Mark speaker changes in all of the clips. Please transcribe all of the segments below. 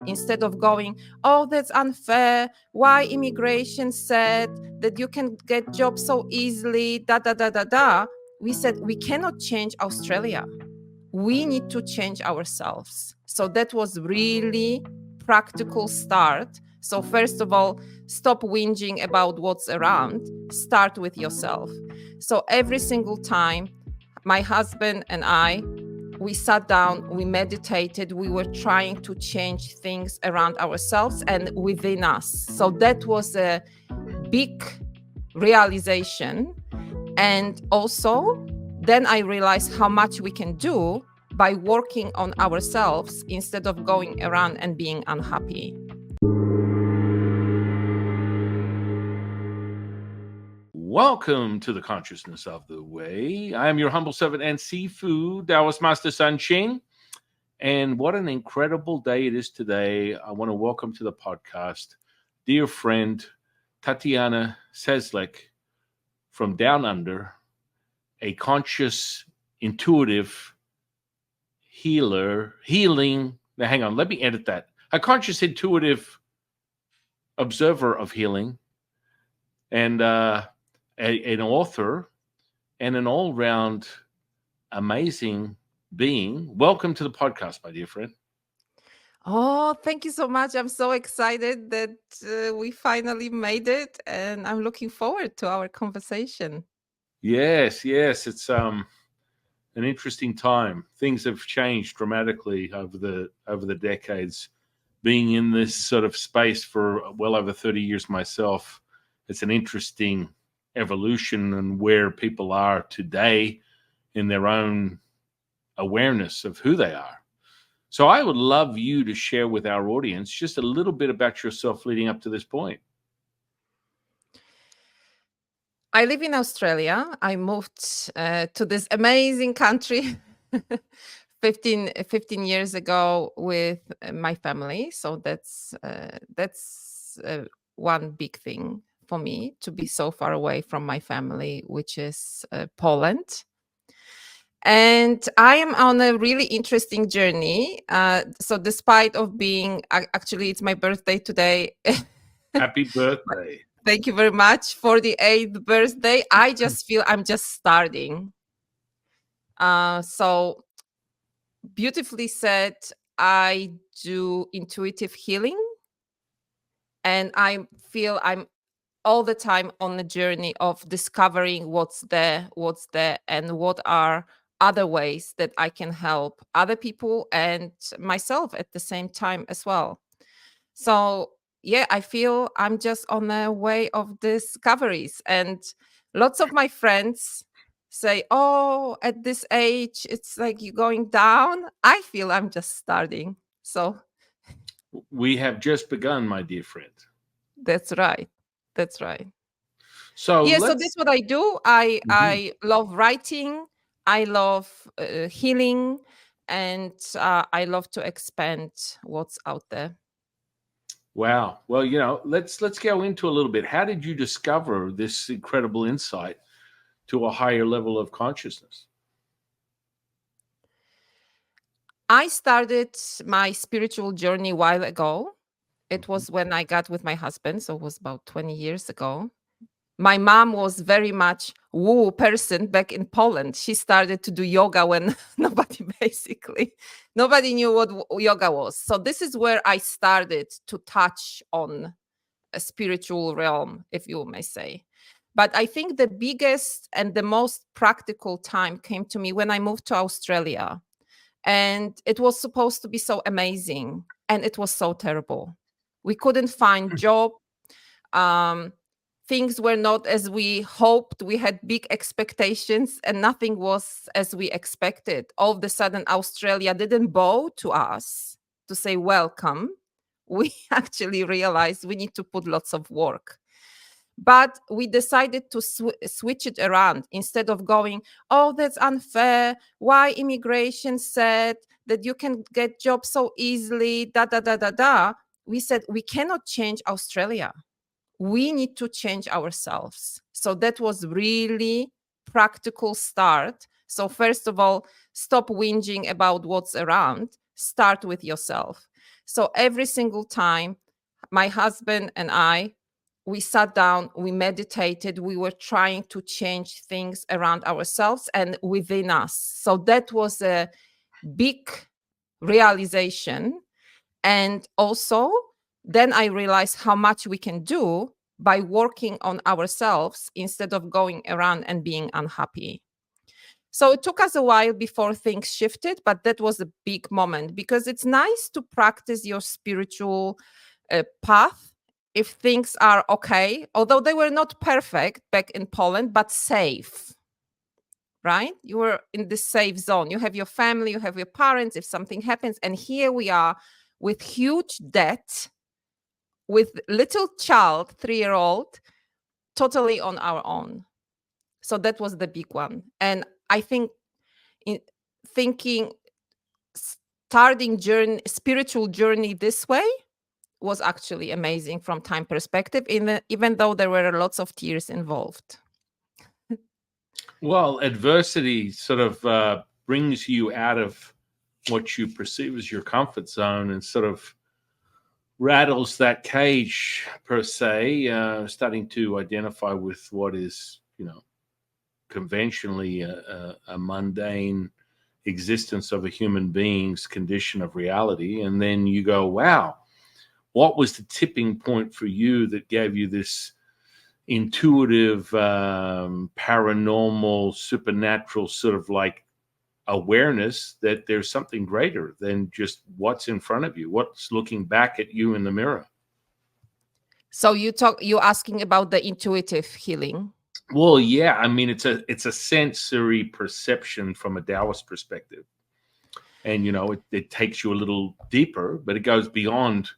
Speaker 1: Instead of going, oh, that's unfair. Why immigration said that you can get jobs so easily, da, da, da, da, da. We said, we cannot change Australia. We need to change ourselves. So that was really practical start. So first of all, stop whinging about what's around. Start with yourself. So every single time, my husband and I, we sat down, we meditated, we were trying to change things around ourselves and within us. So that was a big realization. And also, then I realized how much we can do by working on ourselves instead of going around and being unhappy.
Speaker 2: Welcome to the Consciousness of the Way. I am your humble servant and seafood Taoist Master San Qing. And what an incredible day it is today. I want to welcome to the podcast dear friend Tatiana Slezak from Down Under, a conscious, intuitive healing. Now, hang on, let me edit that. A conscious, intuitive observer of healing, and an author, and an all-round amazing being. Welcome to the podcast, my dear friend.
Speaker 1: Oh, thank you so much. I'm so excited that we finally made it, and I'm looking forward to our conversation.
Speaker 2: Yes, it's an interesting time. Things have changed dramatically over the decades. Being in this sort of space for well over 30 years myself, it's an interesting evolution and where people are today in their own awareness of who they are. So I would love you to share with our audience just a little bit about yourself leading up to this point.
Speaker 1: I live in Australia. I moved to this amazing country 15 years ago with my family. So that's one big thing for me, to be so far away from my family, which is Poland. And I am on a really interesting journey. So despite of being, actually, it's my birthday today.
Speaker 2: Happy birthday.
Speaker 1: Thank you very much for the 8th birthday. I just feel I'm just starting. So beautifully said, I do intuitive healing. And I feel I'm all the time on the journey of discovering what's there, and what are other ways that I can help other people and myself at the same time as well. So yeah, I feel I'm just on a way of discoveries. And lots of my friends say, oh, at this age, it's like you're going down. I feel I'm just starting. So
Speaker 2: We have just begun, my dear friend.
Speaker 1: that's right. That's right.
Speaker 2: So
Speaker 1: Yeah, so
Speaker 2: let's.
Speaker 1: that's what I do. I love writing. I love healing, and I love to expand what's out there.
Speaker 2: Wow. Well, let's go into a little bit. How did you discover this incredible insight to a higher level of consciousness?
Speaker 1: I started my spiritual journey a while ago. It was when I got with my husband, so it was about 20 years ago. My mom was very much woo person back in Poland. She started to do yoga when nobody knew what yoga was. So this is where I started to touch on a spiritual realm, if you may say. But I think the biggest and the most practical time came to me when I moved to Australia. And it was supposed to be so amazing, and it was so terrible. We couldn't find job. Things were not as we hoped. We had big expectations, and nothing was as we expected. All of a sudden, Australia didn't bow to us to say welcome. We actually realized we need to put lots of work. But we decided to switch it around. Instead of going, oh, that's unfair. Why immigration said that you can get jobs so easily, da, da, da, da, da. We said, we cannot change Australia. We need to change ourselves. So that was really practical start. So first of all, stop whinging about what's around. Start with yourself. So every single time, my husband and I, we sat down, we meditated, we were trying to change things around ourselves and within us. So that was a big realization. And also, then I realized how much we can do by working on ourselves instead of going around and being unhappy. So it took us a while before things shifted, but that was a big moment because it's nice to practice your spiritual path if things are okay, although they were not perfect back in Poland, but safe, right? You were in the safe zone. You have your family, you have your parents if something happens. And here we are with huge debt, with little child, 3-year-old, totally on our own. So that was the big one. And I think in thinking starting spiritual journey this way was actually amazing from time perspective, even though there were lots of tears involved.
Speaker 2: Well, adversity sort of brings you out of what you perceive as your comfort zone and sort of rattles that cage per se, starting to identify with what is, conventionally a mundane existence of a human being's condition of reality. And then you go, wow, what was the tipping point for you that gave you this intuitive, paranormal, supernatural sort of like awareness that there's something greater than just what's in front of you, what's looking back at you in the mirror?
Speaker 1: So you're asking about the intuitive healing.
Speaker 2: Well, yeah, I mean, it's a sensory perception from a Taoist perspective, and it takes you a little deeper, but it goes beyond.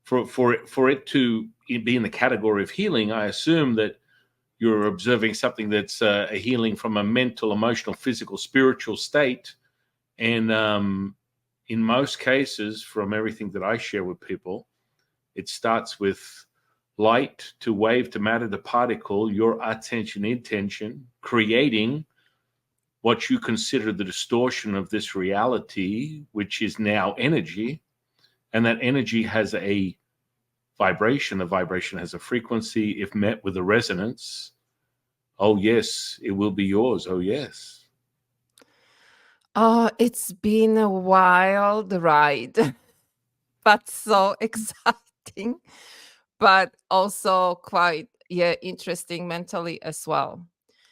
Speaker 2: For it to be in the category of healing, I assume that you're observing something that's a healing from a mental, emotional, physical, spiritual state, and in most cases, from everything that I share with people, it starts with light to wave to matter to particle, your attention, intention, creating what you consider the distortion of this reality, which is now energy. And that energy has a vibration. The vibration has a frequency. If met with a resonance, oh, yes, it will be yours. Oh, yes.
Speaker 1: Oh, it's been a wild ride, but so exciting, but also quite interesting mentally as well.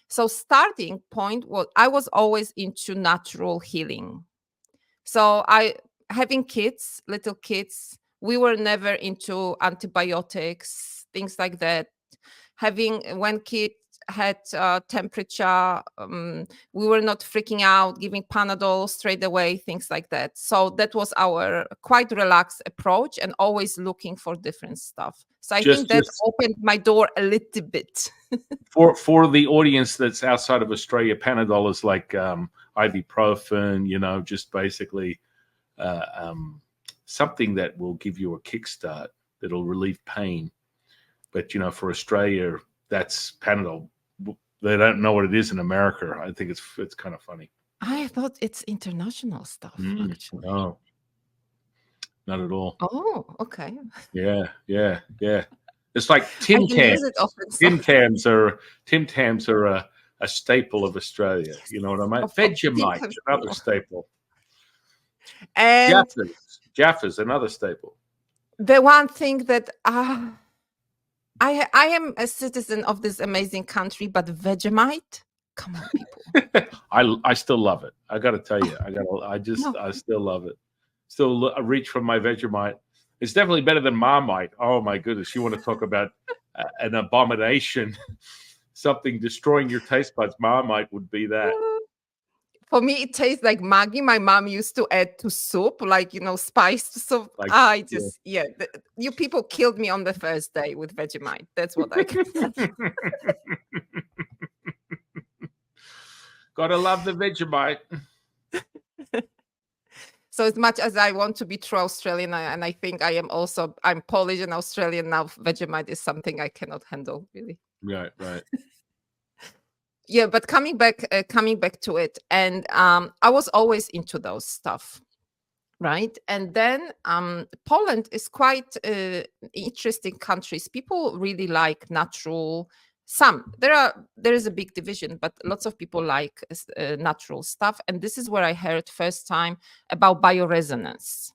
Speaker 1: So starting point was I was always into natural healing. So having kids, little kids, we were never into antibiotics, things like that. When kids had temperature, we were not freaking out, giving Panadol straight away, things like that. So that was our quite relaxed approach and always looking for different stuff. So I think that
Speaker 2: Just
Speaker 1: opened my door a little bit.
Speaker 2: for the audience that's outside of Australia, Panadol is like ibuprofen, just basically something that will give you a kickstart that'll relieve pain. But for Australia, that's Panadol. They don't know what it is in America. I think it's kind of funny.
Speaker 1: I thought it's international stuff, actually.
Speaker 2: No, not at all.
Speaker 1: Oh, okay.
Speaker 2: Yeah. It's like
Speaker 1: I
Speaker 2: Tim
Speaker 1: can use it
Speaker 2: Tams.
Speaker 1: often. So.
Speaker 2: Tim Tams are a staple of Australia. You know what I mean? Vegemite, another staple.
Speaker 1: And
Speaker 2: Jaffas, another staple.
Speaker 1: the one thing that I am a citizen of this amazing country, but Vegemite, come on, people.
Speaker 2: I still love it. I got to tell you, I still love it. Still reach for my Vegemite. It's definitely better than Marmite. Oh my goodness! You want to talk about an abomination? Something destroying your taste buds. Marmite would be that.
Speaker 1: For me, it tastes like Maggi. My mom used to add to soup, like spiced soup.
Speaker 2: Like,
Speaker 1: You people killed me on the first day with Vegemite. That's what I can say.
Speaker 2: Gotta love the Vegemite.
Speaker 1: So as much as I want to be true Australian, and I think I'm Polish and Australian now, Vegemite is something I cannot handle, really.
Speaker 2: Right.
Speaker 1: Yeah, but coming back to it, and I was always into those stuff. right? And then Poland is quite interesting countries. People really like natural. There is a big division, but lots of people like natural stuff. And this is where I heard first time about bioresonance.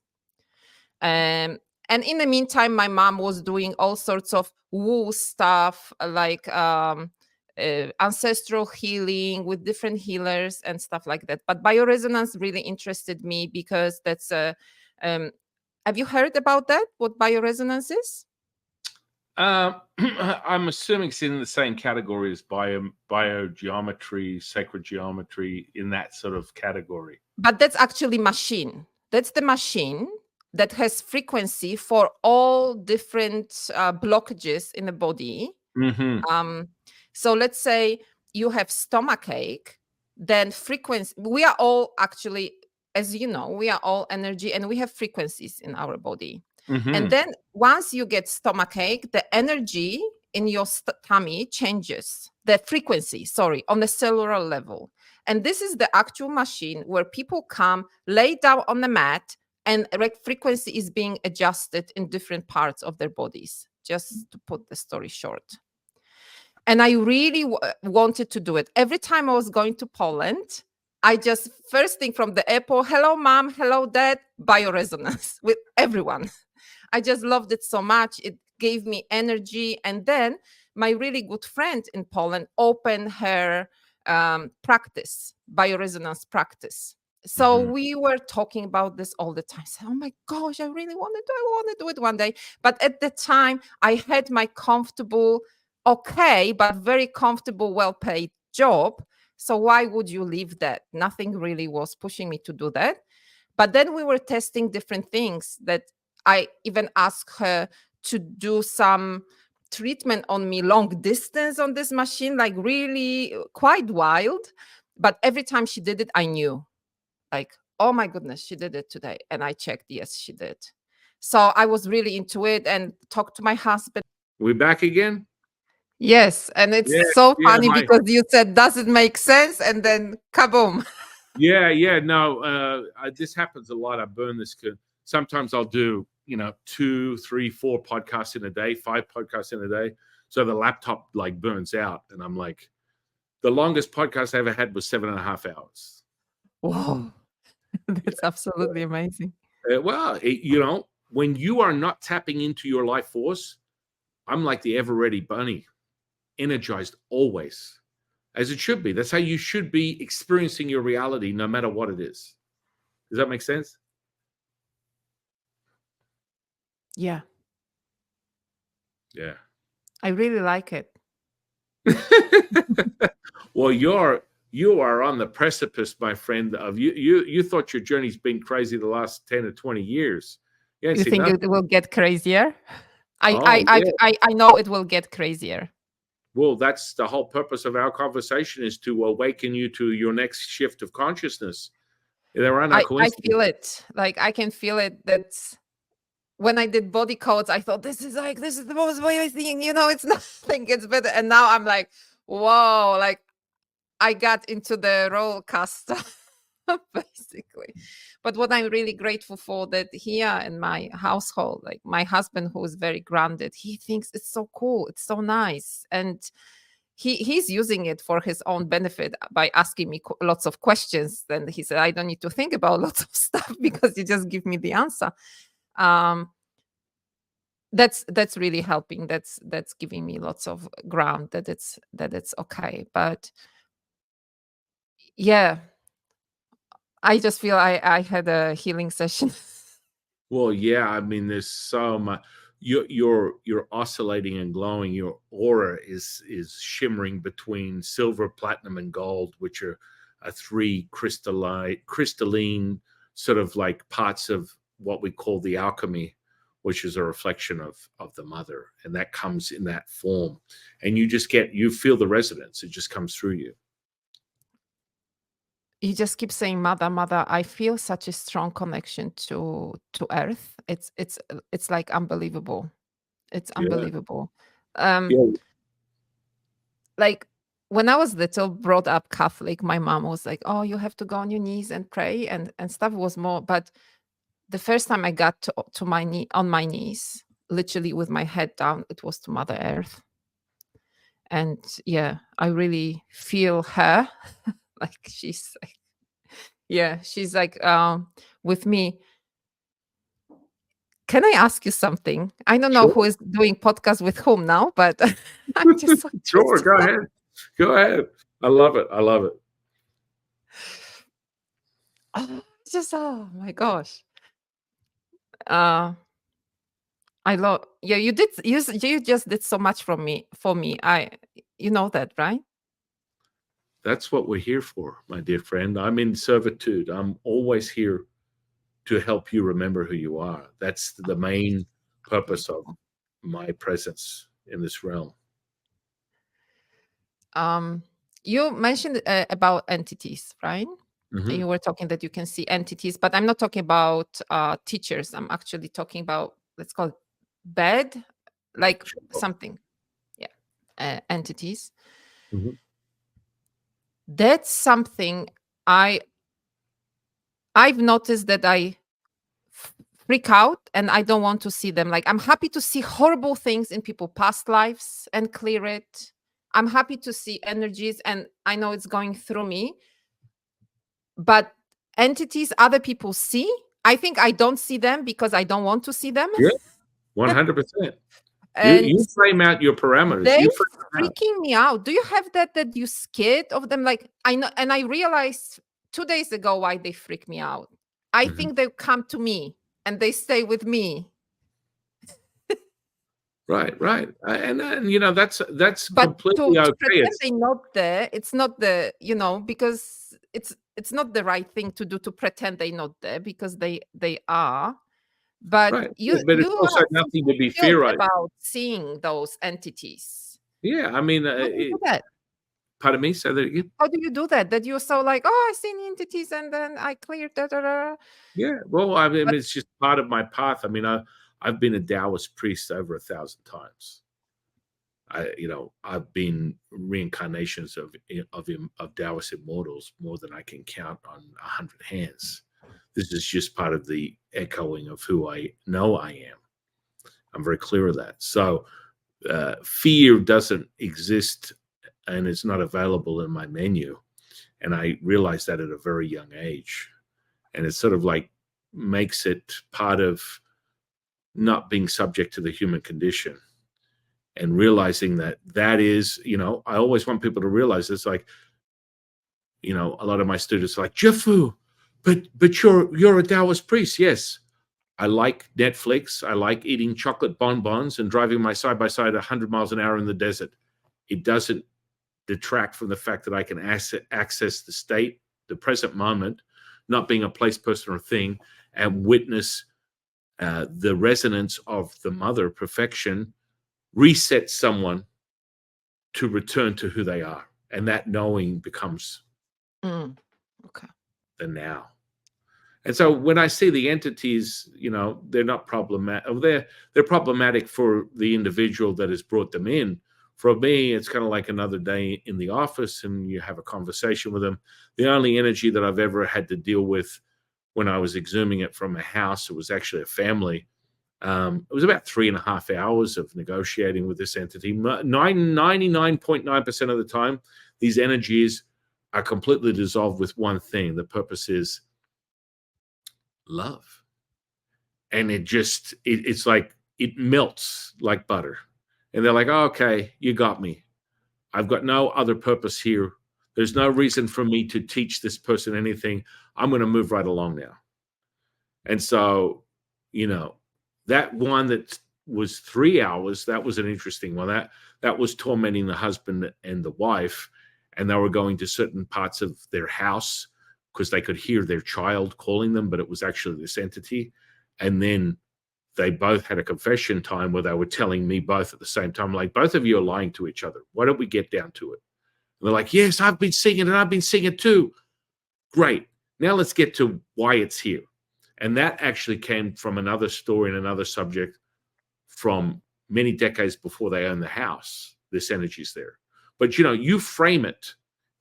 Speaker 1: Um, and in the meantime, my mom was doing all sorts of woo stuff, like ancestral healing with different healers and stuff like that. But bioresonance really interested me because that's a. Have you heard about that? What bioresonance is?
Speaker 2: I'm assuming it's in the same category as biogeometry, sacred geometry, in that sort of category.
Speaker 1: But that's actually machine. That's the machine that has frequency for all different blockages in the body.
Speaker 2: Mm-hmm.
Speaker 1: So let's say you have stomach ache, then frequency. We are all actually, as you know, we are all energy and we have frequencies in our body.
Speaker 2: Mm-hmm.
Speaker 1: And then once you get stomach ache, the energy in your tummy changes, the frequency, sorry, on the cellular level. And this is the actual machine where people come, lay down on the mat, and frequency is being adjusted in different parts of their bodies, just to put the story short. And I really wanted to do it. Every time I was going to Poland, I just first thing from the airport, hello, mom, hello, dad, bioresonance with everyone. I just loved it so much. It gave me energy. And then my really good friend in Poland opened her practice, bioresonance practice. So
Speaker 2: Mm-hmm.
Speaker 1: we were talking about this all the time. So, oh my gosh, I really want to do it. I want to do it one day. But at the time, I had my comfortable, okay, but very comfortable, well-paid job. So why would you leave that? Nothing really was pushing me to do that. But then we were testing different things that I even asked her to do some treatment on me long distance on this machine, like really quite wild. But every time she did it, I knew, like, oh my goodness, she did it today. And I checked, yes, she did. So I was really into it and talked to my husband.
Speaker 2: We back again?
Speaker 1: Yes. And it's
Speaker 2: Yeah,
Speaker 1: so
Speaker 2: yeah,
Speaker 1: funny because you said, does it make sense? And then kaboom.
Speaker 2: yeah. No, this happens a lot. I burn this. Sometimes I'll do 2, 3, 4 podcasts in a day, 5 podcasts in a day. So the laptop like burns out, and I'm like, the longest podcast I ever had was 7.5 hours.
Speaker 1: Whoa. That's absolutely amazing.
Speaker 2: Well, when you are not tapping into your life force, I'm like the ever ready bunny, energized always, as it should be. That's how you should be experiencing your reality, no matter what it is. Does that make sense?
Speaker 1: Yeah.
Speaker 2: Yeah.
Speaker 1: I really like it.
Speaker 2: Well, you are on the precipice, my friend. Of you thought your journey's been crazy the last 10 or 20 years. You ain't
Speaker 1: You
Speaker 2: seen
Speaker 1: think
Speaker 2: nothing.
Speaker 1: it will get crazier? I
Speaker 2: Oh,
Speaker 1: I I
Speaker 2: yeah.
Speaker 1: I know it will get crazier.
Speaker 2: Well, that's the whole purpose of our conversation, is to awaken you to your next shift of consciousness. There are no
Speaker 1: I
Speaker 2: coincidences.
Speaker 1: feel it. Like I can feel it. That's when I did body codes, I thought this is the most amazing thing. It's nothing. It's better. And now I'm like, whoa, like I got into the roller coaster, basically. But what I'm really grateful for, that here in my household, like my husband, who is very grounded, he thinks it's so cool, it's so nice, and he's using it for his own benefit by asking me lots of questions. Then he said, I don't need to think about lots of stuff because you just give me the answer. Um, that's really helping. That's giving me lots of ground that it's okay. But yeah, I just feel I had a healing session.
Speaker 2: Well, yeah, I mean, there's so much. You're oscillating and glowing. Your aura is shimmering between silver, platinum, and gold, which are 3 crystalline sort of like parts of what we call the alchemy, which is a reflection of the mother, and that comes in that form. And you feel the resonance. It just comes through you.
Speaker 1: You just keep saying mother, mother. I feel such a strong connection to earth. It's like unbelievable. It's
Speaker 2: Yeah,
Speaker 1: unbelievable. um
Speaker 2: yeah.
Speaker 1: like when I was little, brought up Catholic, my mom was like, oh, you have to go on your knees and pray and stuff was more. But the first time I got to my knee, on my knees, literally with my head down, it was to Mother Earth. And yeah, I really feel her. Like she's like, yeah, she's like with me. Can I ask you something? I don't know
Speaker 2: Sure.
Speaker 1: who is doing podcast with whom now, but I'm just so
Speaker 2: Sure.
Speaker 1: interested.
Speaker 2: Go ahead. Go ahead. I love it. I love it.
Speaker 1: Just oh my gosh. Uh I love, yeah, you did, you just did so much for me. You know that, right?
Speaker 2: That's what we're here for, my dear friend. I'm in servitude. I'm always here to help you remember who you are. That's the main purpose of
Speaker 1: Beautiful.
Speaker 2: my presence in this realm.
Speaker 1: Um you mentioned about entities, right?
Speaker 2: Mhm.
Speaker 1: You were talking that you can see entities, but I'm not talking about teachers. I'm actually talking about, let's call it bed, like
Speaker 2: Sure.
Speaker 1: something, yeah, entities.
Speaker 2: Mhm.
Speaker 1: That's something I I've noticed that I freak out and I don't want to see them. Like I'm happy to see horrible things in people's past lives and clear it. I'm happy to see energies and I know it's going through me, but entities other people see, I think I don't see them because I don't want to see them.
Speaker 2: Yeah, 100%.
Speaker 1: And
Speaker 2: You frame out your parameters.
Speaker 1: they
Speaker 2: You frame them out.
Speaker 1: freaking me out. Do you have that you scared of them? Like I know, and I realized 2 days ago why they freak me out. I
Speaker 2: Mhm.
Speaker 1: think they come to me and they stay with me.
Speaker 2: Right, right. And that's
Speaker 1: But
Speaker 2: completely
Speaker 1: to
Speaker 2: okay.
Speaker 1: pretend
Speaker 2: It's
Speaker 1: they're not there, it's not the, because it's not the right thing to do, to pretend they're not there, because they are. But
Speaker 2: right.
Speaker 1: you
Speaker 2: Yeah, but it's
Speaker 1: you
Speaker 2: also
Speaker 1: have some
Speaker 2: nothing
Speaker 1: sort
Speaker 2: to
Speaker 1: of
Speaker 2: be
Speaker 1: guilt
Speaker 2: feared.
Speaker 1: about seeing those entities.
Speaker 2: Yeah, I mean,
Speaker 1: How do you do that?
Speaker 2: pardon me, say that again?
Speaker 1: How do you do that? That you're so like, oh, I seen entities and then I cleared da da da.
Speaker 2: Yeah, well, I mean,
Speaker 1: But
Speaker 2: it's just part of my path. I mean, I've been a Taoist priest over 1,000 times. I've been reincarnations of Taoist immortals more than I can count on 100 hands. This is just part of the echoing of who I know I am. I'm very clear of that. So fear doesn't exist and it's not available in my menu. And I realized that at a very young age. And it sort of like makes it part of not being subject to the human condition and realizing that is, I always want people to realize it's like, a lot of my students are like, Jifu, but you're a Taoist priest. Yes. I like Netflix. I like eating chocolate bonbons and driving my side by side 100 miles an hour in the desert. It doesn't detract from the fact that I can access the state, the present moment, not being a place, person, or thing, and witness the resonance of the mother perfection reset someone to return to who they are. And that knowing becomes
Speaker 1: okay.
Speaker 2: the now. And so when I see the entities, they're not problematic. They're problematic for the individual that has brought them in. For me, it's kind of like another day in the office and you have a conversation with them. The only energy that I've ever had to deal with when I was exhuming it from a house, it was actually a family. It was about 3.5 hours of negotiating with this entity. 99.9% of the time, these energies are completely dissolved with one thing. The purpose is love. And it's like it melts like butter. And they're like, oh, okay, you got me. I've got no other purpose here. There's no reason for me to teach this person anything. I'm going to move right along now. And so, you know, that one that was 3 hours, that was an interesting one. That was tormenting the husband and the wife, and they were going to certain parts of their house because they could hear their child calling them, but it was actually this entity. And then they both had a confession time where they were telling me both at the same time, like, both of you are lying to each other. Why don't we get down to it? And they're like, yes, I've been singing and I've been singing too. Great. Now let's get to why it's here. And that actually came from another story and another subject from many decades before they owned the house. This energy's there. But you frame it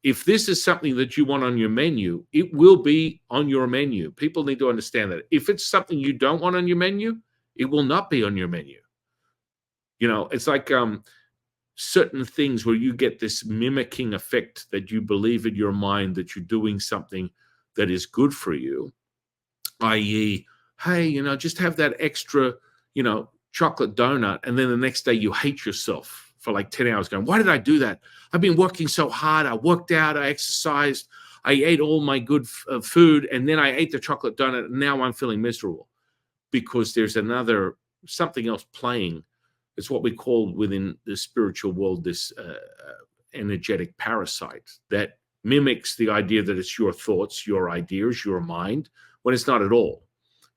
Speaker 2: if this is something that you want on your menu, it will be on your menu. People need to understand that. If it's something you don't want on your menu, it will not be on your menu. You know, it's like certain things where you get this mimicking effect that you believe in your mind that you're doing something that is good for you, i.e., hey, you know, just have that extra, you know, chocolate donut. And then the next day you hate yourself for like 10 hours going, why did I do that? I've been working so hard. I worked out, I exercised, I ate all my good food, and then I ate the chocolate donut, and now I'm feeling miserable because there's something else playing. It's what we call within the spiritual world this energetic parasite that mimics the idea that it's your thoughts, your ideas, your mind, when it's not at all.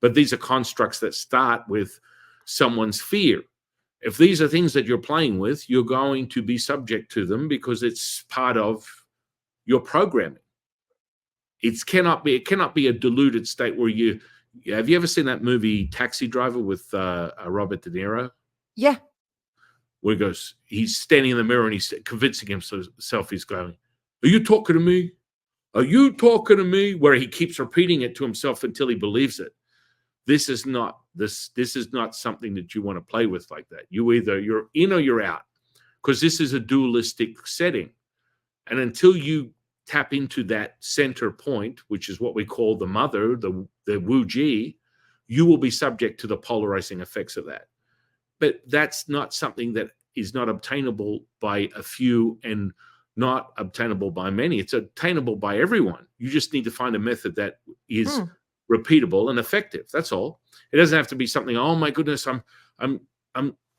Speaker 2: But these are constructs that start with someone's fear. If these are things that you're playing with, you're going to be subject to them because it's part of your programming. It cannot be a diluted state where have you ever seen that movie Taxi Driver with Robert De Niro?
Speaker 1: Yeah.
Speaker 2: Where he goes, he's standing in the mirror and he's convincing himself, he's going, are you talking to me? Are you talking to me? Where he keeps repeating it to himself until he believes it. This is not something that you want to play with like that. You're in or you're out, because this is a dualistic setting. And until you tap into that center point, which is what we call the mother, the Wu Ji, you will be subject to the polarizing effects of that. But that's not something that is not obtainable by a few and not obtainable by many. It's obtainable by everyone. You just need to find a method that is repeatable and effective. That's all. It doesn't have to be something, oh my goodness, I'm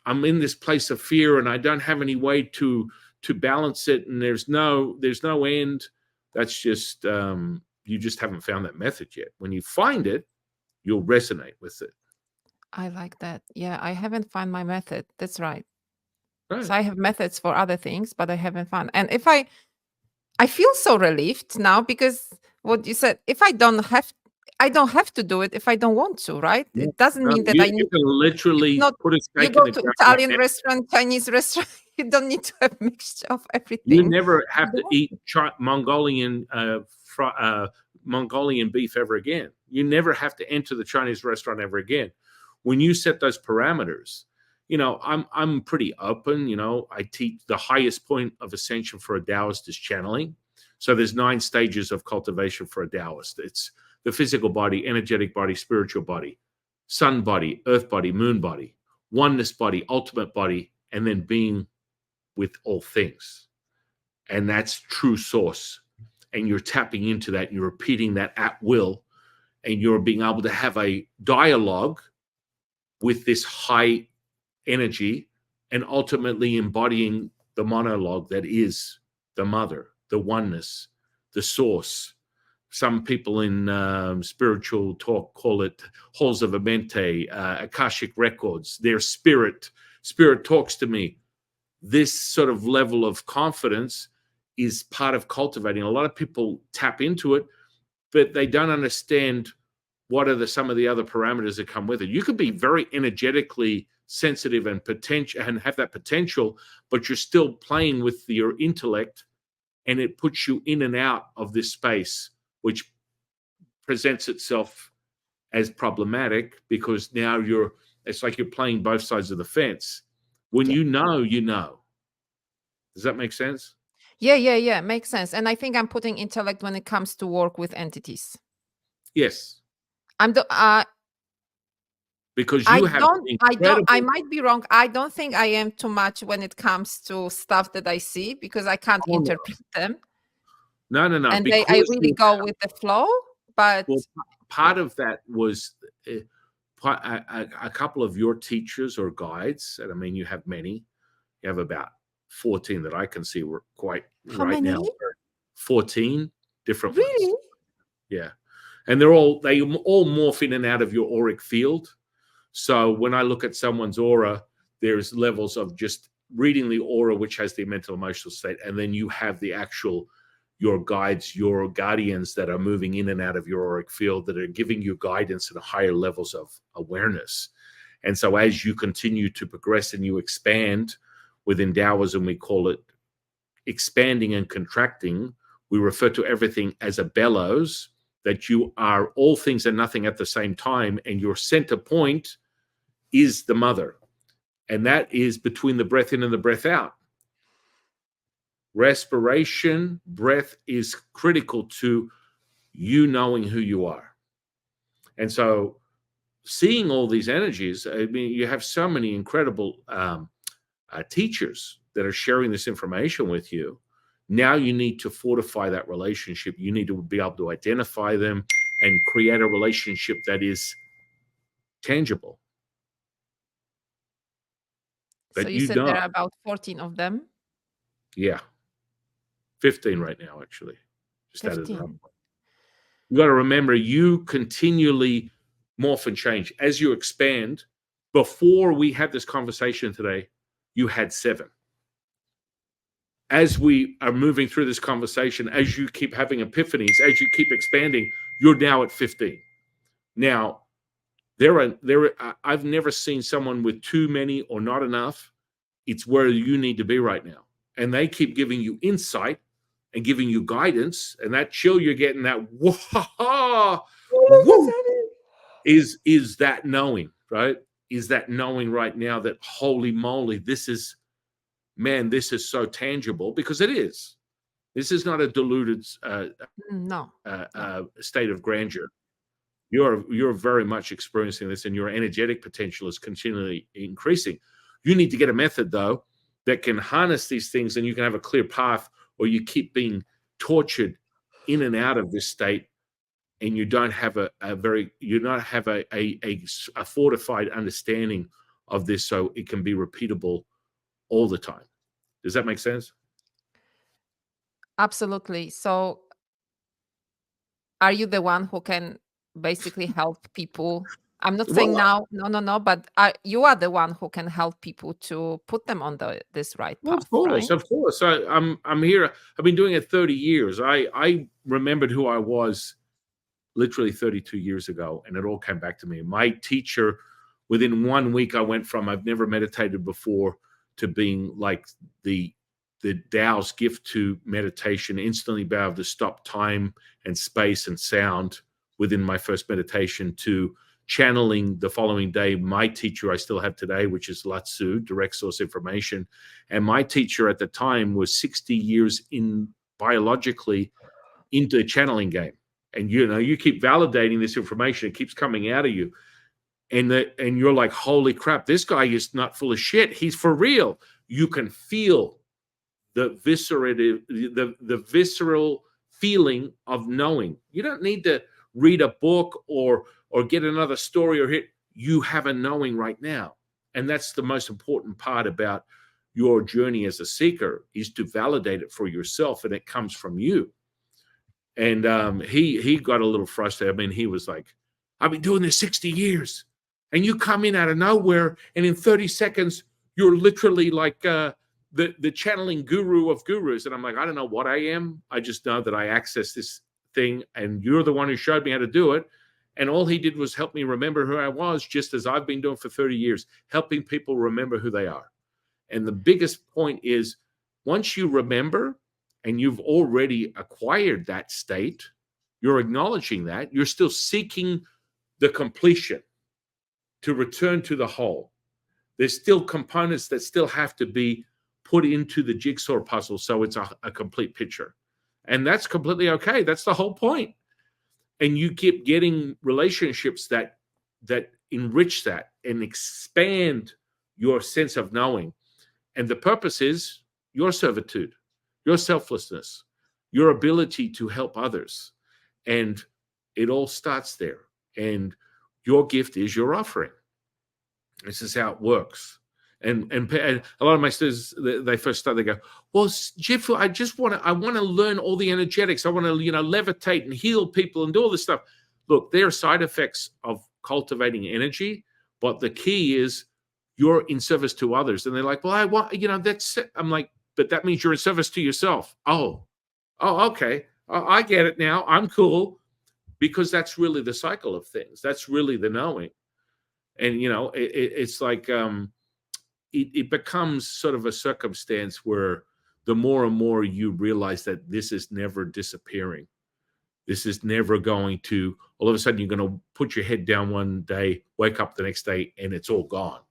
Speaker 2: in this place of fear and I don't have any way to balance it, and there's no end. That's just you just haven't found that method yet. When you find it, you'll resonate with it.
Speaker 1: I like that. Yeah, I haven't found my method. That's right.
Speaker 2: Right.
Speaker 1: So I have methods for other things, but I haven't found. And if I feel so relieved now because what you said, if I don't have to do it if I don't want to, right?
Speaker 2: Yeah.
Speaker 1: It doesn't mean that
Speaker 2: you
Speaker 1: I need.
Speaker 2: can literally
Speaker 1: Not
Speaker 2: put a
Speaker 1: you
Speaker 2: steak
Speaker 1: go
Speaker 2: in the
Speaker 1: to
Speaker 2: ground
Speaker 1: Italian
Speaker 2: right now.
Speaker 1: restaurant, Chinese restaurant. You don't need to have mixture of everything.
Speaker 2: You never have to eat Mongolian Mongolian beef ever again. You never have to enter the Chinese restaurant ever again. When you set those parameters, you know, I'm pretty open. You know, I teach the highest point of ascension for a Taoist is channeling. So there's 9 stages of cultivation for a Taoist. It's the physical body, energetic body, spiritual body, sun body, earth body, moon body, oneness body, ultimate body, and then being with all things. And that's true source. And you're tapping into that, and you're repeating that at will, and you're being able to have a dialogue with this high energy and ultimately embodying the monologue that is the mother, the oneness, the source. Some people in spiritual talk call it halls of Amente, Akashic records. Their spirit talks to me. This sort of level of confidence is part of cultivating. A lot of people tap into it, but they don't understand what are some of the other parameters that come with it. You could be very energetically sensitive and potential and have that potential, but you're still playing with your intellect, and it puts you in and out of this space, which presents itself as problematic because now it's like you're playing both sides of the fence. When you know. Does that make sense?
Speaker 1: Yeah. Makes sense. And I think I'm putting intellect when it comes to work with entities.
Speaker 2: Yes.
Speaker 1: I'm the
Speaker 2: because you have
Speaker 1: I might be wrong. I don't think I am too much when it comes to stuff that I see because I can't interpret them.
Speaker 2: No.
Speaker 1: And I really go with the flow. But
Speaker 2: part of that was a couple of your teachers or guides, and I mean, you have many. You have about 14 that I can see were quite
Speaker 1: how
Speaker 2: right
Speaker 1: many?
Speaker 2: now. 14 different
Speaker 1: really?
Speaker 2: ones. Yeah. And they all morph in and out of your auric field. So when I look at someone's aura, there's levels of just reading the aura, which has the mental emotional state. And then you have the actual, your guides, your guardians that are moving in and out of your auric field that are giving you guidance at higher levels of awareness. And so as you continue to progress and you expand within Taoism, we call it expanding and contracting, We refer to everything as a bellows, that you are all things and nothing at the same time, and your center point is the mother. And that is between the breath in and the breath out. Respiration, breath is critical to you knowing who you are. And so seeing all these energies, I mean, you have so many incredible teachers that are sharing this information with you. Now you need to fortify that relationship. You need to be able to identify them and create a relationship that is tangible.
Speaker 1: So
Speaker 2: That
Speaker 1: you
Speaker 2: you
Speaker 1: said
Speaker 2: know.
Speaker 1: there are about 14 of them?
Speaker 2: Yeah. 15 right now, actually. Just added it up.
Speaker 1: 15.
Speaker 2: You got to remember, you continually morph and change as you expand. Before we had this conversation today, you had 7. As we are moving through this conversation, as you keep having epiphanies, as you keep expanding, you're now at 15. Now, I've never seen someone with too many or not enough. It's where you need to be right now. And they keep giving you insight and giving you guidance, and that chill you're getting, that woo, is that knowing, right? Is that knowing right now that holy moly, this is so tangible, because it is. This is not a diluted
Speaker 1: No.
Speaker 2: state of grandeur. You're very much experiencing this, and your energetic potential is continually increasing. You need to get a method, though, that can harness these things, and you can have a clear path, or you keep being tortured in and out of this state, and you don't have a fortified understanding of this, so it can be repeatable all the time. Does that make sense?
Speaker 1: Absolutely. So are you the one who can basically help people? I'm not saying
Speaker 2: Well,
Speaker 1: now, no, but you are the one who can help people to put them on this right
Speaker 2: well,
Speaker 1: path, right?
Speaker 2: of course. I'm here. I've been doing it 30 years. I remembered who I was literally 32 years ago, and it all came back to me. My teacher, within 1 week, I went from I've never meditated before to being like the Tao's gift to meditation, instantly be able to stop time and space and sound within my first meditation, to channeling the following day my teacher I still have today, which is Lao Tzu, direct source information. And my teacher at the time was 60 years in biologically into the channeling game. And you keep validating this information, it keeps coming out of you. And you're like, holy crap, this guy is not full of shit. He's for real. You can feel the visceral feeling of knowing. You don't need to read a book or get another story or hit. You have a knowing right now. And that's the most important part about your journey as a seeker, is to validate it for yourself, and it comes from you. And he got a little frustrated. I mean, he was like, I've been doing this 60 years, and you come in out of nowhere, and in 30 seconds, you're literally like the channeling guru of gurus. And I'm like, I don't know what I am. I just know that I access this thing, and you're the one who showed me how to do it. And all he did was help me remember who I was, just as I've been doing for 30 years, helping people remember who they are. And the biggest point is, once you remember and you've already acquired that state, you're acknowledging that, you're still seeking the completion to return to the whole. There's still components that still have to be put into the jigsaw puzzle so it's a complete picture. And that's completely okay. That's the whole point. And you keep getting relationships that enrich that and expand your sense of knowing. And the purpose is your servitude, your selflessness, your ability to help others. And it all starts there. And your gift is your offering. This is how it works. And a lot of my students, they first start, they go, well, Jeff, I want to learn all the energetics. I want to, levitate and heal people and do all this stuff. Look, there are side effects of cultivating energy, but the key is you're in service to others. And they're like, well, I want, that's it. I'm like, but that means you're in service to yourself. Oh, okay. I get it now. I'm cool. Because that's really the cycle of things. That's really the knowing. And, it's like, it becomes sort of a circumstance where the more and more you realize that this is never disappearing. This is never going to, all of a sudden, you're going to put your head down one day, wake up the next day, and it's all gone,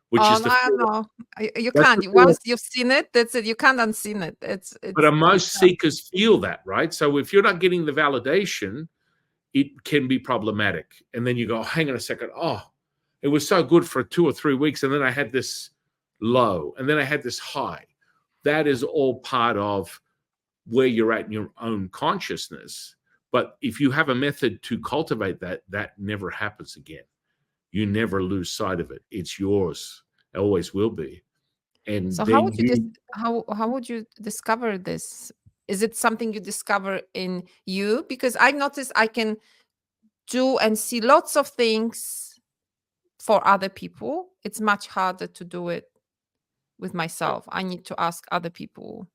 Speaker 2: which
Speaker 1: Oh
Speaker 2: is
Speaker 1: no,
Speaker 2: the feeling.
Speaker 1: no, you
Speaker 2: That's
Speaker 1: can't.
Speaker 2: the feeling.
Speaker 1: Once you've seen it, that's it. You can't unseen it.
Speaker 2: But
Speaker 1: It's
Speaker 2: most seekers feel that, right? So if you're not getting the validation, it can be problematic. And then you go, hang on a second. Oh, it was so good for 2 or 3 weeks. And then I had this low, and then I had this high. That is all part of where you're at in your own consciousness. But if you have a method to cultivate that, that never happens again. You never lose sight of it. It's yours. It always will be. And
Speaker 1: So how
Speaker 2: then
Speaker 1: would you
Speaker 2: you,
Speaker 1: how would you discover this? Is it something you discover in you? Because I noticed I can do and see lots of things for other people. It's much harder to do it with myself. I need to ask other people,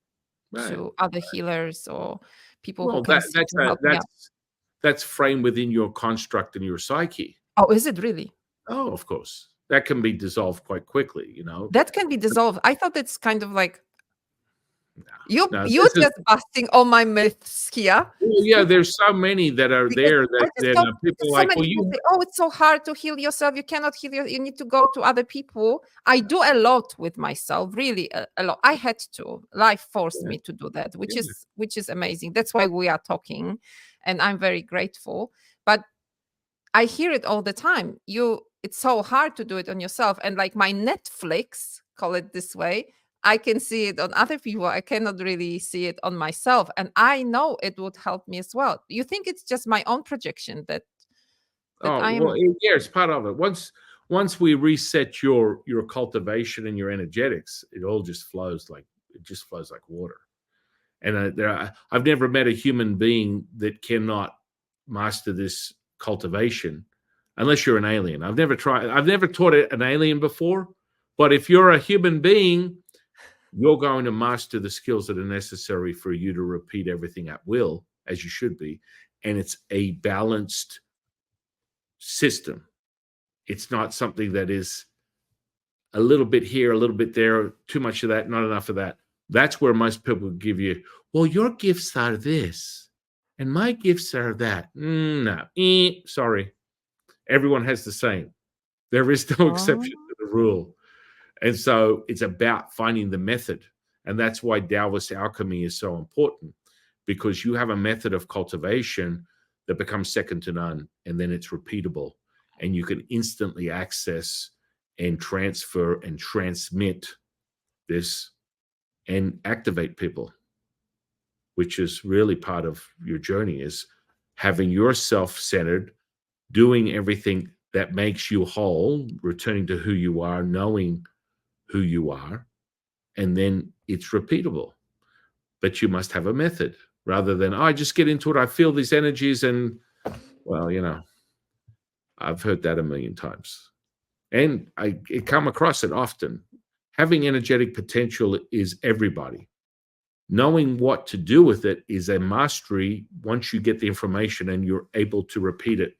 Speaker 2: right.
Speaker 1: to other healers or people who
Speaker 2: Well,
Speaker 1: can see to help me out.
Speaker 2: that's framed within your construct and your psyche.
Speaker 1: Oh, is it really?
Speaker 2: Oh, of course. That can be dissolved quite quickly, you know.
Speaker 1: That can be dissolved. I thought it's kind of like
Speaker 2: No,
Speaker 1: you're
Speaker 2: this is,
Speaker 1: just busting all my myths here.
Speaker 2: well, yeah, there's so many that are
Speaker 1: Because
Speaker 2: there
Speaker 1: I
Speaker 2: that
Speaker 1: just
Speaker 2: then
Speaker 1: thought
Speaker 2: people
Speaker 1: because
Speaker 2: are
Speaker 1: so
Speaker 2: like,
Speaker 1: many
Speaker 2: well,
Speaker 1: people
Speaker 2: you,
Speaker 1: say, "Oh, it's so hard to heal yourself. You cannot heal you need to go to other people." I do a lot with myself, really a lot. I had to. Life forced
Speaker 2: yeah,
Speaker 1: me to do that,
Speaker 2: yeah.
Speaker 1: which is amazing. That's why we are talking, and I'm very grateful. But I hear it all the time. It's so hard to do it on yourself. And like my Netflix, call it this way, I can see it on other people. I cannot really see it on myself. And I know it would help me as well. You think it's just my own projection that
Speaker 2: Oh,
Speaker 1: I
Speaker 2: well,
Speaker 1: am
Speaker 2: yeah, it's part of it. Once we reset your cultivation and your energetics, it all just flows like, it just flows like water. And I've never met a human being that cannot master this cultivation, unless you're an alien. I've never taught an alien before, but if you're a human being, you're going to master the skills that are necessary for you to repeat everything at will, as you should be. And it's a balanced system. It's not something that is a little bit here, a little bit there, too much of that, not enough of that. That's where most people give you, well, your gifts are this, and my gifts are that. No, sorry. Everyone has the same. There is no
Speaker 1: oh,
Speaker 2: exception to the rule. And so it's about finding the method. And that's why Taoist alchemy is so important, because you have a method of cultivation that becomes second to none, and then it's repeatable. And you can instantly access and transfer and transmit this and activate people, which is really part of your journey, is having yourself centered, doing everything that makes you whole, returning to who you are, knowing who you are, and then it's repeatable. But you must have a method rather than, oh, I just get into it. I feel these energies. And, well, I've heard that a million times. And I come across it often. Having energetic potential is everybody. Knowing what to do with it is a mastery once you get the information and you're able to repeat it.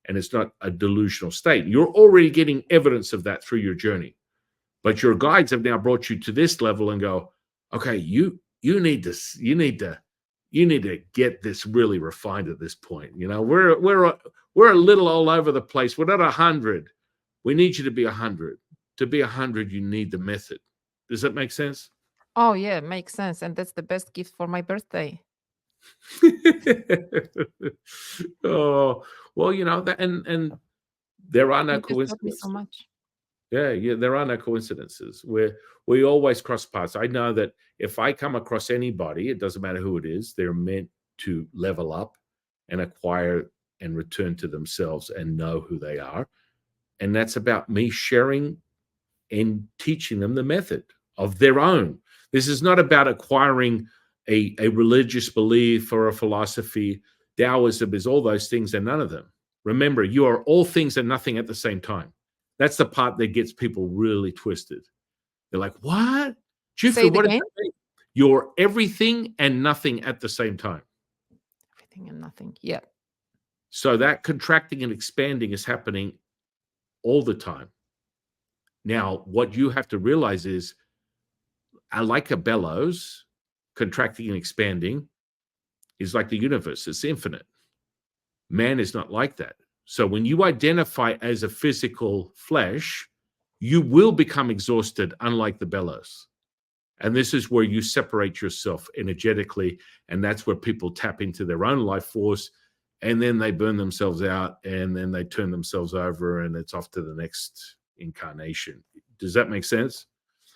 Speaker 2: And it's not a delusional state. You're already getting evidence of that through your journey. But your guides have now brought you to this level and go, okay, you need to get this really refined at this point. We're a little all over the place. We're not 100. We need you to be 100. To be 100, you need the method. Does that make sense?
Speaker 1: oh yeah, makes sense. And that's the best gift for my birthday.
Speaker 2: Oh, well, that, and there are no
Speaker 1: You just taught me so
Speaker 2: coincidences.
Speaker 1: much.
Speaker 2: Yeah, there are no coincidences. We always cross paths. I know that if I come across anybody, it doesn't matter who it is, they're meant to level up and acquire and return to themselves and know who they are. And that's about me sharing and teaching them the method of their own. This is not about acquiring a religious belief or a philosophy. Taoism is all those things and none of them. Remember, you are all things and nothing at the same time. That's the part that gets people really twisted. They're like, what?
Speaker 1: Say
Speaker 2: Jeffrey,
Speaker 1: it
Speaker 2: what does
Speaker 1: again.
Speaker 2: that mean? You're everything and nothing at the same time.
Speaker 1: Everything and nothing. Yeah.
Speaker 2: So that contracting and expanding is happening all the time. Now, what you have to realize is, I like a Bellows,
Speaker 3: contracting and expanding is like the universe, it's infinite. Man is not like that. So when you identify as a physical flesh, you will become exhausted, unlike the Bellows. And this is where you separate yourself energetically. And that's where people tap into their own life force. And then they burn themselves out, and then they turn themselves over, and it's off to the next incarnation. Does that make sense?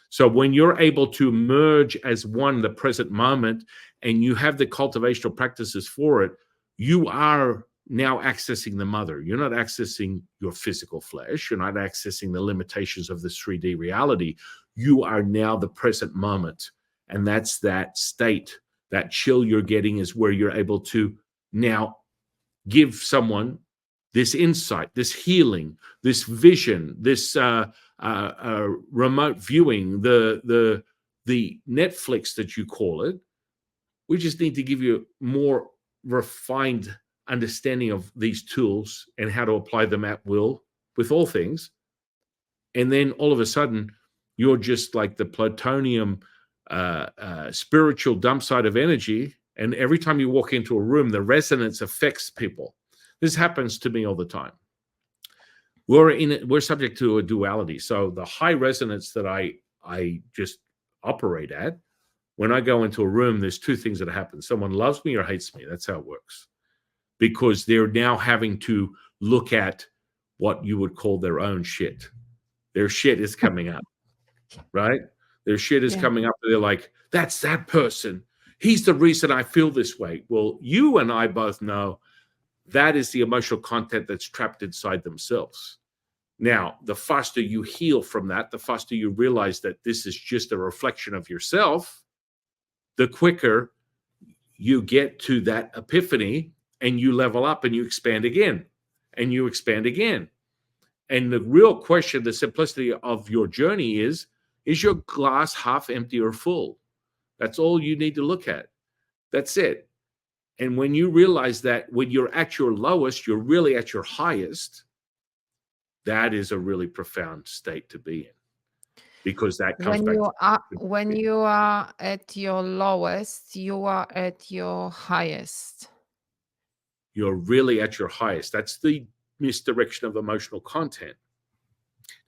Speaker 3: So when you're able to merge as one, the present moment, and you have the cultivational practices for it, you are now accessing the mother. You're not accessing your physical flesh. You're not accessing the limitations of this 3D reality. You are now the present moment. And that's that state, that chill you're getting is where you're able to now give someone this insight, this healing, this vision, this remote viewing, the Netflix that you call it. We just need to give you more refined understanding of these tools and how to apply them at will with all things. And then all of a sudden, you're just like the plutonium spiritual dump site of energy. And every time you walk into a room, the resonance affects people. This happens to me all the time. We're subject to a duality. So the high resonance that I just operate at, when I go into a room, there's two things that happen. Someone loves me or hates me. That's how it works. Because they're now having to look at what you would call their own shit. Their shit is coming up, right? Their shit is coming up. And they're like, that's that person. He's the reason I feel this way. Well, you and I both know that is the emotional content that's trapped inside themselves. Now, the faster you heal from that, the faster you realize that this is just a reflection of yourself, the quicker you get to that epiphany and you level up and you expand again and you expand again. And the real question, the simplicity of your journey is your glass half empty or full? That's all you need to look at. That's it. And when you realize that when you're at your lowest, you're really at your highest, that is a really profound state to be in, because that comes
Speaker 1: When
Speaker 3: back
Speaker 1: you
Speaker 3: to
Speaker 1: are when you are at your lowest, you are at your highest.
Speaker 3: you're really at your highest. That's the misdirection of emotional content.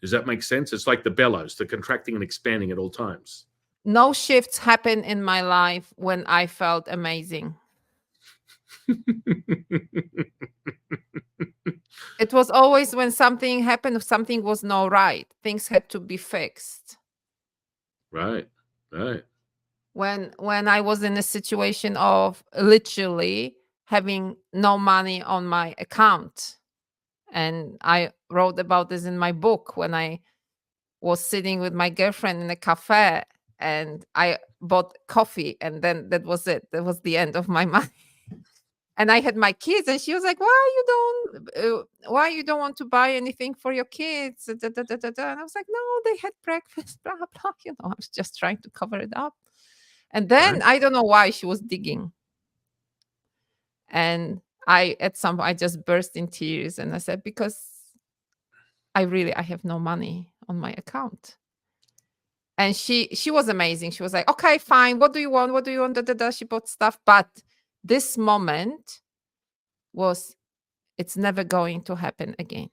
Speaker 3: Does that make sense? It's like the bellows, the contracting and expanding at all times.
Speaker 1: No shifts happen in my life when I felt amazing. It was always when something happened, something was not right. Things had to be fixed.
Speaker 3: Right.
Speaker 1: When I was in a situation of literally having no money on my account. And I wrote about this in my book when I was sitting with my girlfriend in a cafe and I bought coffee, and then that was it. That was the end of my money. And I had my kids, and she was like, why you don't want to buy anything for your kids? Da, da, da, da, da. And I was like, no, they had breakfast, blah, blah. I was just trying to cover it up. And then
Speaker 3: Right.
Speaker 1: I don't know why she was digging. And at some point I just burst in tears and I said, because I have no money on my account. And she was amazing. She was like, okay, fine. What do you want? What do you want? Da, da, da. She bought stuff. But this moment it's never going to happen again.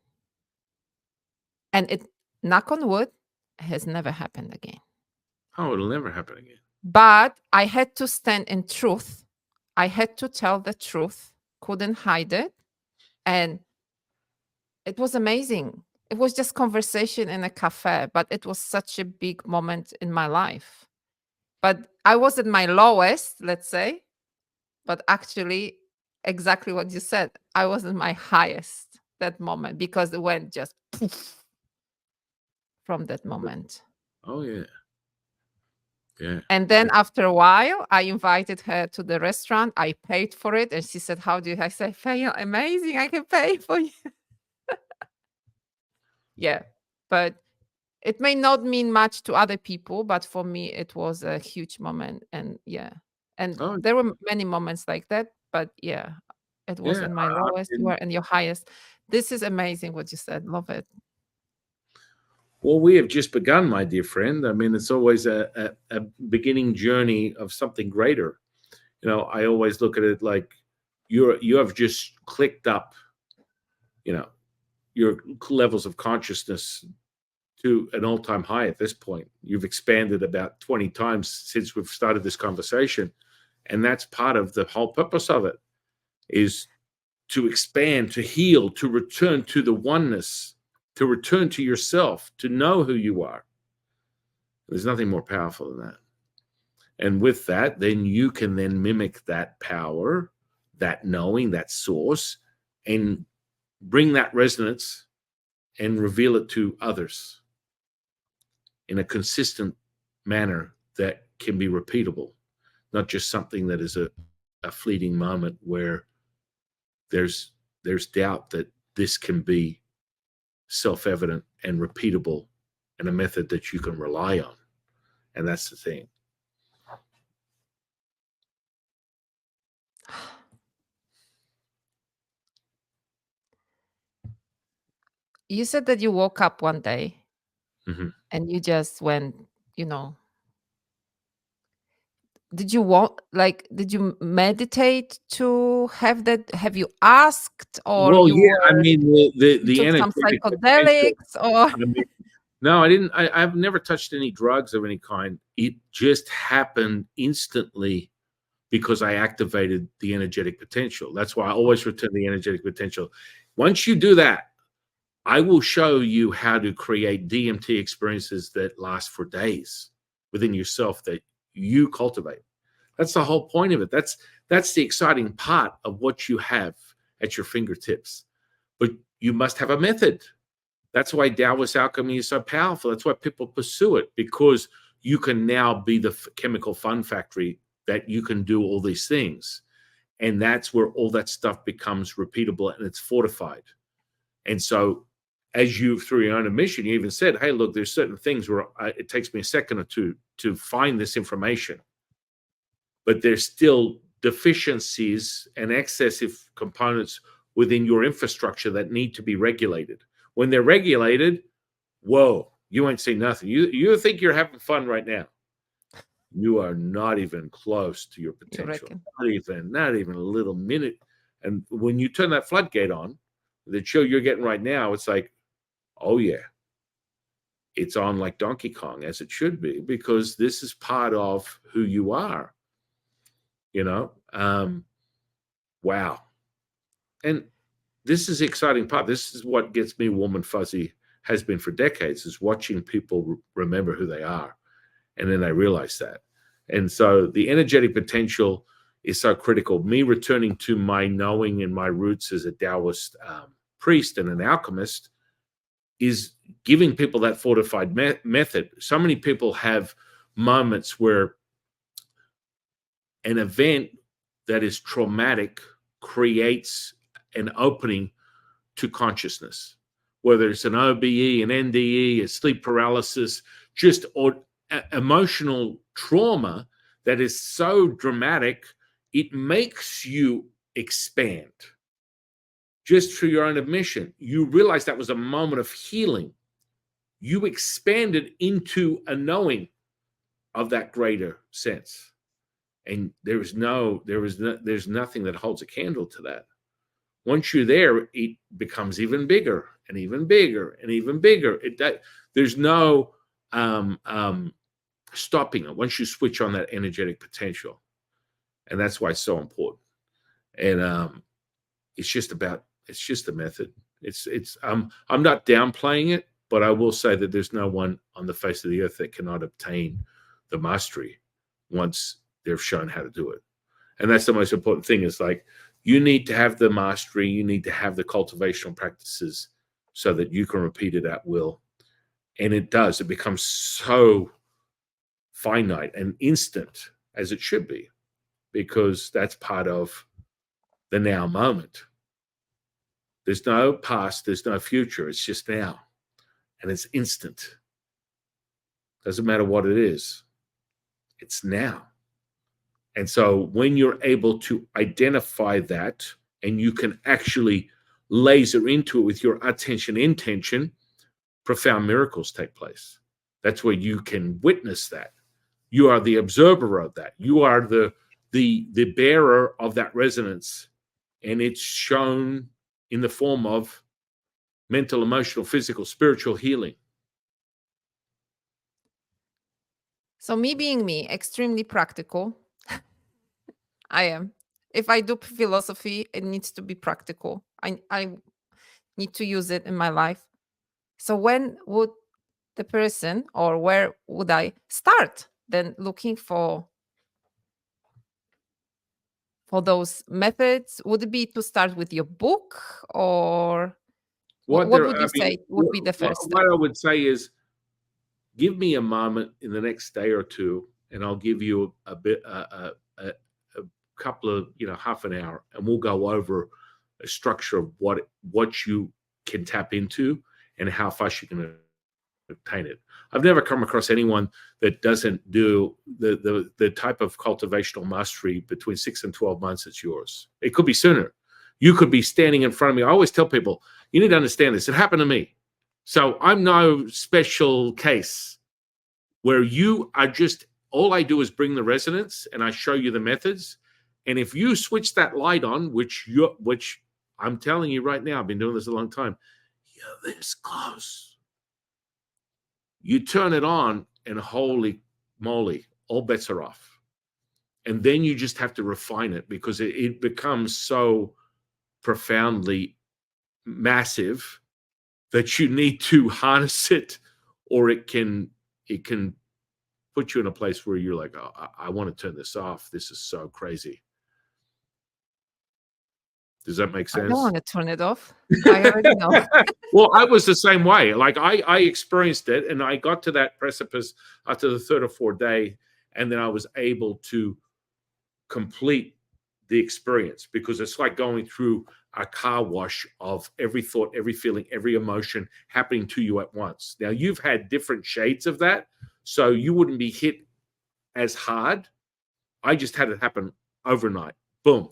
Speaker 1: And it, knock on wood, has never happened again.
Speaker 3: Oh, it'll never happen again.
Speaker 1: But I had to stand in truth. I had to tell the truth, couldn't hide it. And it was amazing. It was just conversation in a cafe, but it was such a big moment in my life. But I was at my lowest, let's say, but actually exactly what you said. I was at my highest that moment, because it went just poof from that moment.
Speaker 3: Oh, yeah. Yeah.
Speaker 1: And then after a while, I invited her to the restaurant. I paid for it. And she said, how do you? I said, Faye, amazing. I can pay for you. Yeah. But it may not mean much to other people, but for me, it was a huge moment. And yeah. And
Speaker 3: Oh,
Speaker 1: there were many moments like that. But yeah, it was
Speaker 3: yeah.
Speaker 1: in my lowest. You
Speaker 3: mean,
Speaker 1: are in your highest. This is amazing what you said. Love it.
Speaker 3: Well, we have just begun, my dear friend. I mean, it's always a beginning journey of something greater. You know, I always look at it like you have just clicked up, you know, your levels of consciousness to an all-time high at this point. You've expanded about 20 times since we've started this conversation. And that's part of the whole purpose of it, is to expand, to heal, to return to the oneness, to return to yourself, to know who you are. There's nothing more powerful than that. And with that, then you can then mimic that power, that knowing, that source, and bring that resonance and reveal it to others in a consistent manner that can be repeatable, not just something that is a fleeting moment where there's doubt that this can be self-evident and repeatable and a method that you can rely on. And that's the thing.
Speaker 1: You said that you woke up one day
Speaker 3: Mm-hmm.
Speaker 1: and you just went, you know, did you meditate to have that? Have you asked, or
Speaker 3: Well,
Speaker 1: you
Speaker 3: yeah, I
Speaker 1: were
Speaker 3: mean,
Speaker 1: you
Speaker 3: the
Speaker 1: took some
Speaker 3: energetic potential.
Speaker 1: psychedelics, or
Speaker 3: I mean, no, I didn't. I've never touched any drugs of any kind. It just happened instantly because I activated the energetic potential. That's why I always return the energetic potential. Once you do that, I will show you how to create DMT experiences that last for days within yourself that you cultivate. That's the whole point of it. That's the exciting part of what you have at your fingertips. But you must have a method. That's why Taoist alchemy is so powerful. That's why people pursue it, because you can now be the chemical fun factory that you can do all these things. And that's where all that stuff becomes repeatable and it's fortified. And so as you, through your own admission, you even said, hey, look, there's certain things where it takes me a second or two to find this information. But there's still deficiencies and excessive components within your infrastructure that need to be regulated. When they're regulated, whoa, you ain't seen nothing. You think you're having fun right now. You are not even close to your potential. Not even a little minute. And when you turn that floodgate on, the show you're getting right now, it's like, oh yeah, it's on like Donkey Kong, as it should be, because this is part of who you are. You know, wow. And this is the exciting part. This is what gets me warm and fuzzy, has been for decades, is watching people remember who they are. And then they realize that. And so the energetic potential is so critical. Me returning to my knowing and my roots as a Taoist priest and an alchemist is giving people that fortified method. So many people have moments where an event that is traumatic creates an opening to consciousness, whether it's an OBE, an NDE, a sleep paralysis, just emotional trauma that is so dramatic, it makes you expand. Just through your own admission, you realize that was a moment of healing. You expanded into a knowing of that greater sense. And there's nothing that holds a candle to that. Once you're there, it becomes even bigger and even bigger and even bigger. There's no stopping it once you switch on that energetic potential. And that's why it's so important. And it's just a method. I'm not downplaying it, but I will say that there's no one on the face of the earth that cannot obtain the mastery once they've shown how to do it. And that's the most important thing, is like, you need to have the mastery, you need to have the cultivational practices so that you can repeat it at will. And it becomes so finite and instant, as it should be, because that's part of the now moment. There's no past, there's no future, it's just now. And it's instant. Doesn't matter what it is, it's now. And so when you're able to identify that, and you can actually laser into it with your attention intention, profound miracles take place. That's where you can witness that. You are the observer of that. You are the bearer of that resonance, and it's shown in the form of mental, emotional, physical, spiritual healing.
Speaker 1: So me being me, extremely practical. I am. If I do philosophy, it needs to be practical. I need to use it in my life. So when would the person, or where would I start then looking for those methods? Would it be to start with your book, or what would you say would be the first step?
Speaker 3: What I would say is, give me a moment in the next day or two, and I'll give you a couple of, half an hour, and we'll go over a structure of what you can tap into and how fast you can obtain it. I've never come across anyone that doesn't do the type of cultivational mastery between 6 and 12 months. It's yours. It could be sooner. You could be standing in front of me. I always tell people, you need to understand this. It happened to me. So I'm no special case where you are just, all I do is bring the resonance and I show you the methods. And if you switch that light on, which I'm telling you right now, I've been doing this a long time, you're this close. You turn it on and holy moly, all bets are off. And then you just have to refine it, because it becomes so profoundly massive that you need to harness it, or it can put you in a place where you're like, oh, I want to turn this off. This is so crazy. Does that make sense?
Speaker 1: I don't want to turn it off. I already know.
Speaker 3: Well, I was the same way. Like I experienced it, and I got to that precipice after the third or fourth day, and then I was able to complete the experience, because it's like going through a car wash of every thought, every feeling, every emotion happening to you at once. Now, you've had different shades of that, so you wouldn't be hit as hard. I just had it happen overnight. Boom.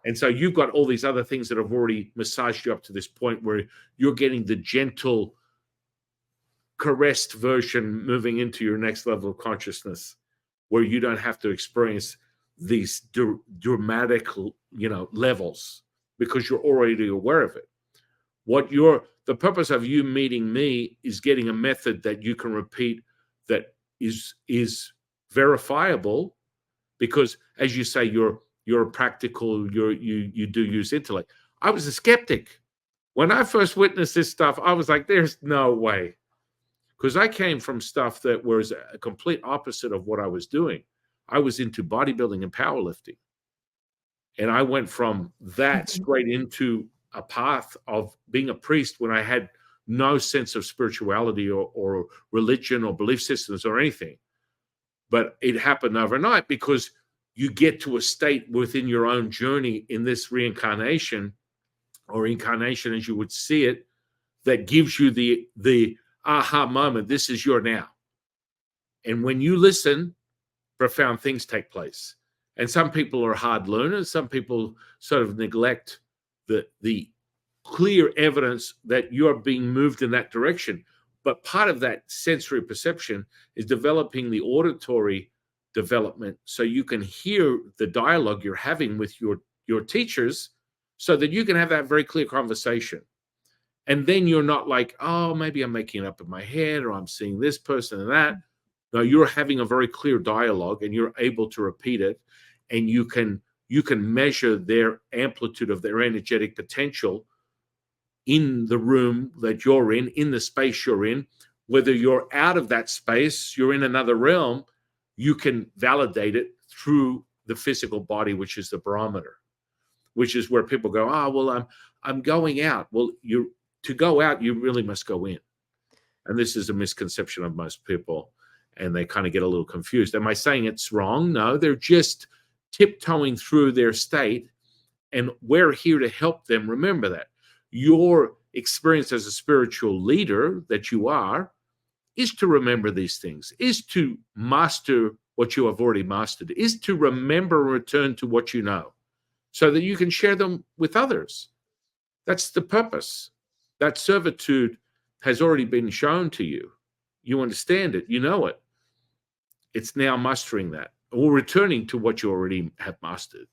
Speaker 3: And so you've got all these other things that have already massaged you up to this point where you're getting the gentle, caressed version moving into your next level of consciousness, where you don't have to experience these dramatic, levels, because you're already aware of it. The purpose of you meeting me is getting a method that you can repeat, that is verifiable, because, as you say, you're practical, you do use intellect. I was a skeptic. When I first witnessed this stuff, I was like, there's no way. Because I came from stuff that was a complete opposite of what I was doing. I was into bodybuilding and powerlifting. And I went from that straight into a path of being a priest when I had no sense of spirituality or religion or belief systems or anything. But it happened overnight, because you get to a state within your own journey in this reincarnation, or incarnation as you would see it, that gives you the aha moment. This is your now. And when you listen, profound things take place. And some people are hard learners. Some people sort of neglect the clear evidence that you're being moved in that direction. But part of that sensory perception is developing the auditory development, so you can hear the dialogue you're having with your teachers, so that you can have that very clear conversation. And then you're not like, oh, maybe I'm making it up in my head, or I'm seeing this person and that. No, you're having a very clear dialogue, and you're able to repeat it, and you can measure their amplitude of their energetic potential in the room that you're in the space you're in. Whether you're out of that space, you're in another realm, you can validate it through the physical body, which is the barometer, which is where people go, oh, well, I'm going out. Well, to go out, you really must go in. And this is a misconception of most people, and they kind of get a little confused. Am I saying it's wrong? No, they're just tiptoeing through their state, and we're here to help them remember that. Your experience as a spiritual leader that you are is to remember these things, is to master what you have already mastered, is to remember and return to what you know, so that you can share them with others. That's the purpose. That servitude has already been shown to you. You understand it, you know it. It's now mastering that or returning to what you already have mastered.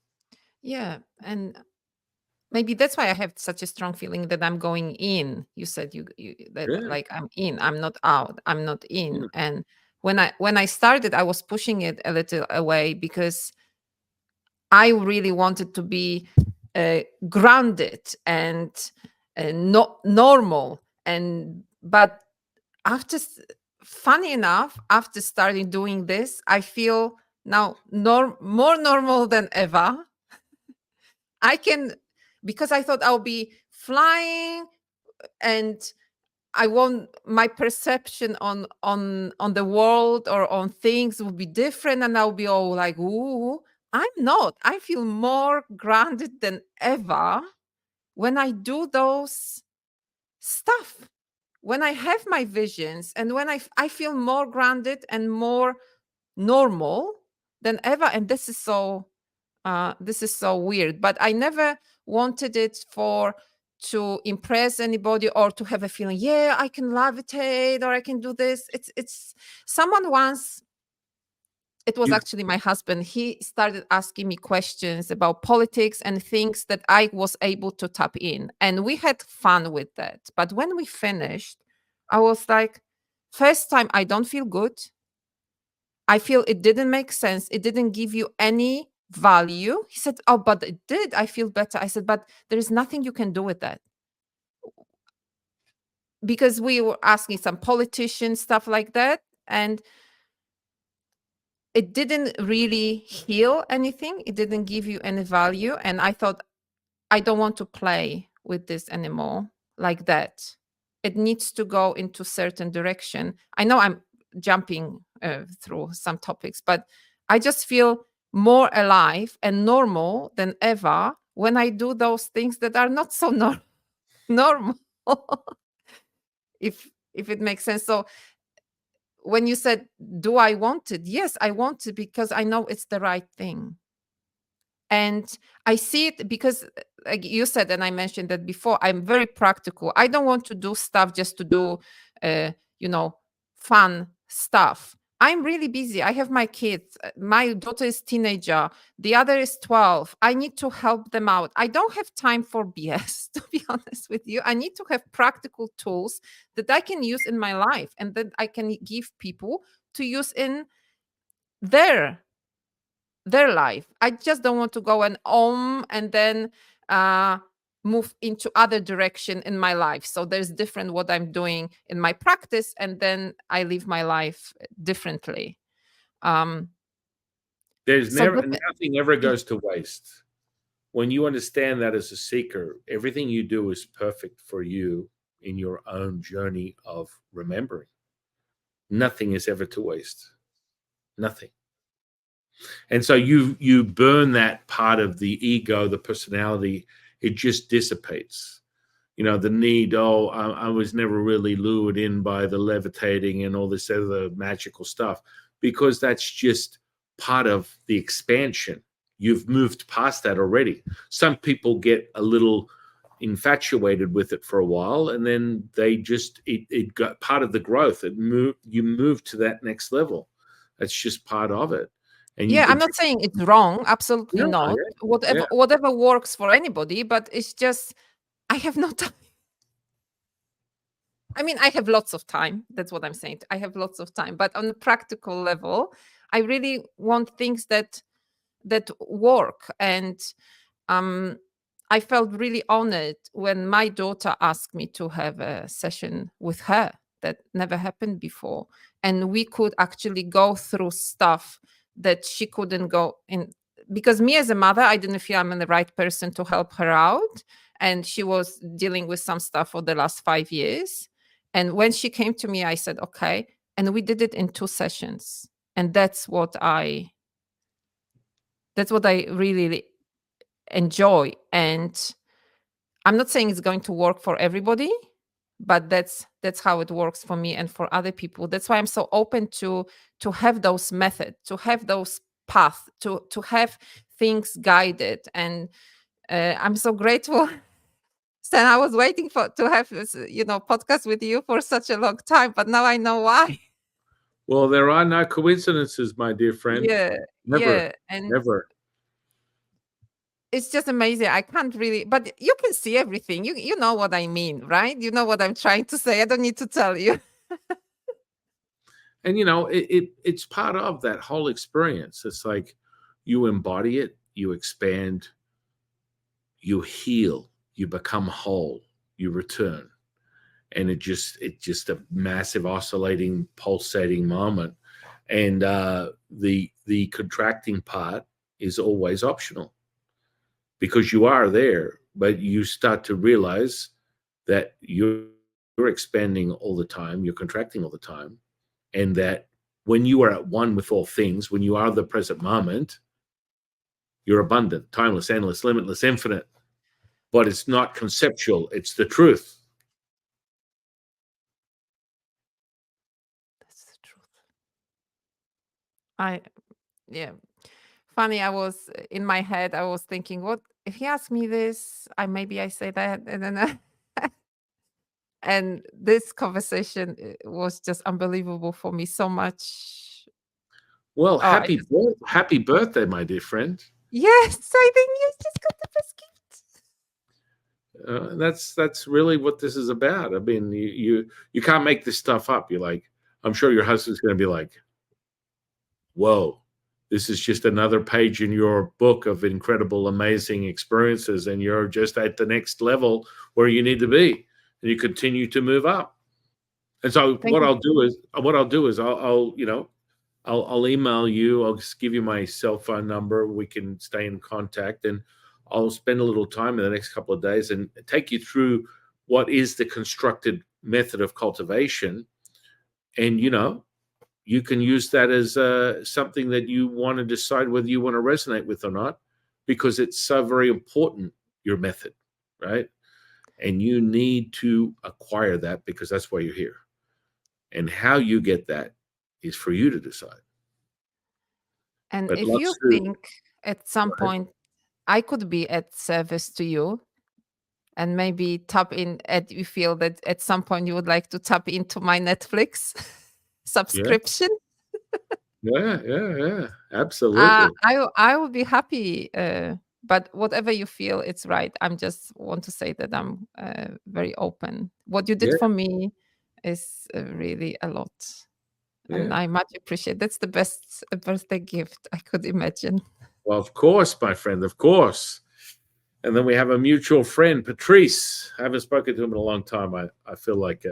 Speaker 1: Yeah, and maybe that's why I have such a strong feeling that I'm going in. You said that
Speaker 3: Yeah.
Speaker 1: like I'm in, I'm not out, I'm not in.
Speaker 3: Mm.
Speaker 1: And when I started, I was pushing it a little away because I really wanted to be grounded and not normal. And but after, funny enough, after starting doing this, I feel now more normal than ever. I can, because I thought I'll be flying and I want my perception on the world or on things will be different, and I'll be all like, ooh, I'm not. I feel more grounded than ever when I do those stuff. When I have my visions and when I feel more grounded and more normal than ever. And this is so weird, but I never wanted it to impress anybody or to have a feeling, yeah, I can levitate or I can do this. It's someone once, it was
Speaker 3: You-
Speaker 1: actually my husband, he started asking me questions about politics and things that I was able to tap in, and we had fun with that. But when we finished, I was like, first time, I don't feel good. I feel it didn't make sense. It didn't give you any value. He said, oh, but it did. I feel better. I said, but there is nothing you can do with that. Because we were asking some politicians, stuff like that. And it didn't really heal anything. It didn't give you any value. And I thought, I don't want to play with this anymore like that. It needs to go into certain direction. I know I'm jumping through some topics, but I just feel more alive and normal than ever when I do those things that are not so normal. if it makes sense. So when you said, do I want it? Yes, I want it because I know it's the right thing. And I see it because, like you said, and I mentioned that before, I'm very practical. I don't want to do stuff just to do, fun stuff. I'm really busy. I have my kids. My daughter is teenager. The other is 12. I need to help them out. I don't have time for BS, to be honest with you. I need to have practical tools that I can use in my life and that I can give people to use in their life. I just don't want to go and and then move into other direction in my life. So there's different what I'm doing in my practice, and then I live my life differently.
Speaker 3: There's
Speaker 1: So
Speaker 3: never,
Speaker 1: that-
Speaker 3: nothing ever goes to waste. When you understand that as a seeker, everything you do is perfect for you in your own journey of remembering. Nothing is ever to waste. Nothing. And so you burn that part of the ego, the personality, it just dissipates. You know, the need, I was never really lured in by the levitating and all this other magical stuff, because that's just part of the expansion. You've moved past that already. Some people get a little infatuated with it for a while, and then they just, it got part of the growth. You move to that next level. That's just part of it. And you
Speaker 1: yeah, I'm
Speaker 3: can,
Speaker 1: not saying it's wrong. Absolutely
Speaker 3: no,
Speaker 1: not.
Speaker 3: yeah.
Speaker 1: Whatever works for anybody, but it's just I have no time. I mean, I have lots of time. That's what I'm saying. I have lots of time, but on a practical level, I really want things that work. And I felt really honored when my daughter asked me to have a session with her that never happened before, and we could actually go through stuff that she couldn't go in, because me as a mother, I didn't feel I'm the right person to help her out, and she was dealing with some stuff for the last 5 years. And when she came to me, I said, okay. And we did it in 2 sessions. And that's what I really enjoy. And I'm not saying it's going to work for everybody, but that's how it works for me and for other people. That's why I'm so open to have those methods, to have those paths, to have things guided. And I'm so grateful Stan, I was waiting to have this, podcast with you for such a long time, but now I know why.
Speaker 3: Well, there are no coincidences, my dear friend.
Speaker 1: Yeah,
Speaker 3: Never,
Speaker 1: yeah, and
Speaker 3: never.
Speaker 1: it's just amazing. I can't really, but you can see everything. You know what I mean, right? You know what I'm trying to say. I don't need to tell you.
Speaker 3: And it's part of that whole experience. It's like you embody it, you expand, you heal, you become whole, you return. And it's just a massive oscillating, pulsating moment. And the contracting part is always optional because you are there, but you start to realize that you're expanding all the time, you're contracting all the time, and that when you are at one with all things, when you are the present moment, you're abundant, timeless, endless, limitless, infinite. But it's not conceptual, it's the truth.
Speaker 1: That's the truth. Yeah. Funny, I was in my head, I was thinking, what if he asked me this? Maybe I say that, and then and this conversation was just unbelievable for me. So much.
Speaker 3: Well,
Speaker 1: Oh, I just
Speaker 3: happy birthday, my dear friend.
Speaker 1: yes, I think you just got the best gift.
Speaker 3: That's really what this is about. I mean, you can't make this stuff up. You're like, I'm sure your husband's going to be like, whoa, this is just another page in your book of incredible, amazing experiences, and you're just at the next level where you need to be, and you continue to move up. And so
Speaker 1: Thank
Speaker 3: what
Speaker 1: you.
Speaker 3: I'll do is I'll email you. I'll just give you my cell phone number. We can stay in contact, and I'll spend a little time in the next couple of days and take you through what is the constructed method of cultivation. And you can use that as something that you want to decide whether you want to resonate with or not, because it's so very important, your method, right? And you need to acquire that because that's why you're here. And how you get that is for you to decide.
Speaker 1: And
Speaker 3: But
Speaker 1: if
Speaker 3: Lao
Speaker 1: you
Speaker 3: Tzu,
Speaker 1: think at some
Speaker 3: go ahead.
Speaker 1: point I could be at service to you, and maybe tap in at you feel that at some point you would like to tap into my Netflix
Speaker 3: Yeah,
Speaker 1: subscription,
Speaker 3: yeah, absolutely.
Speaker 1: I would be happy. But whatever you feel, it's right. I'm just want to say that I'm very open. What you did
Speaker 3: Yeah,
Speaker 1: for me is really a lot, and
Speaker 3: yeah.
Speaker 1: I much appreciate. That's the best birthday gift I could imagine.
Speaker 3: Well, of course, my friend, of course. And then we have a mutual friend, Patrice. I haven't spoken to him in a long time. I feel like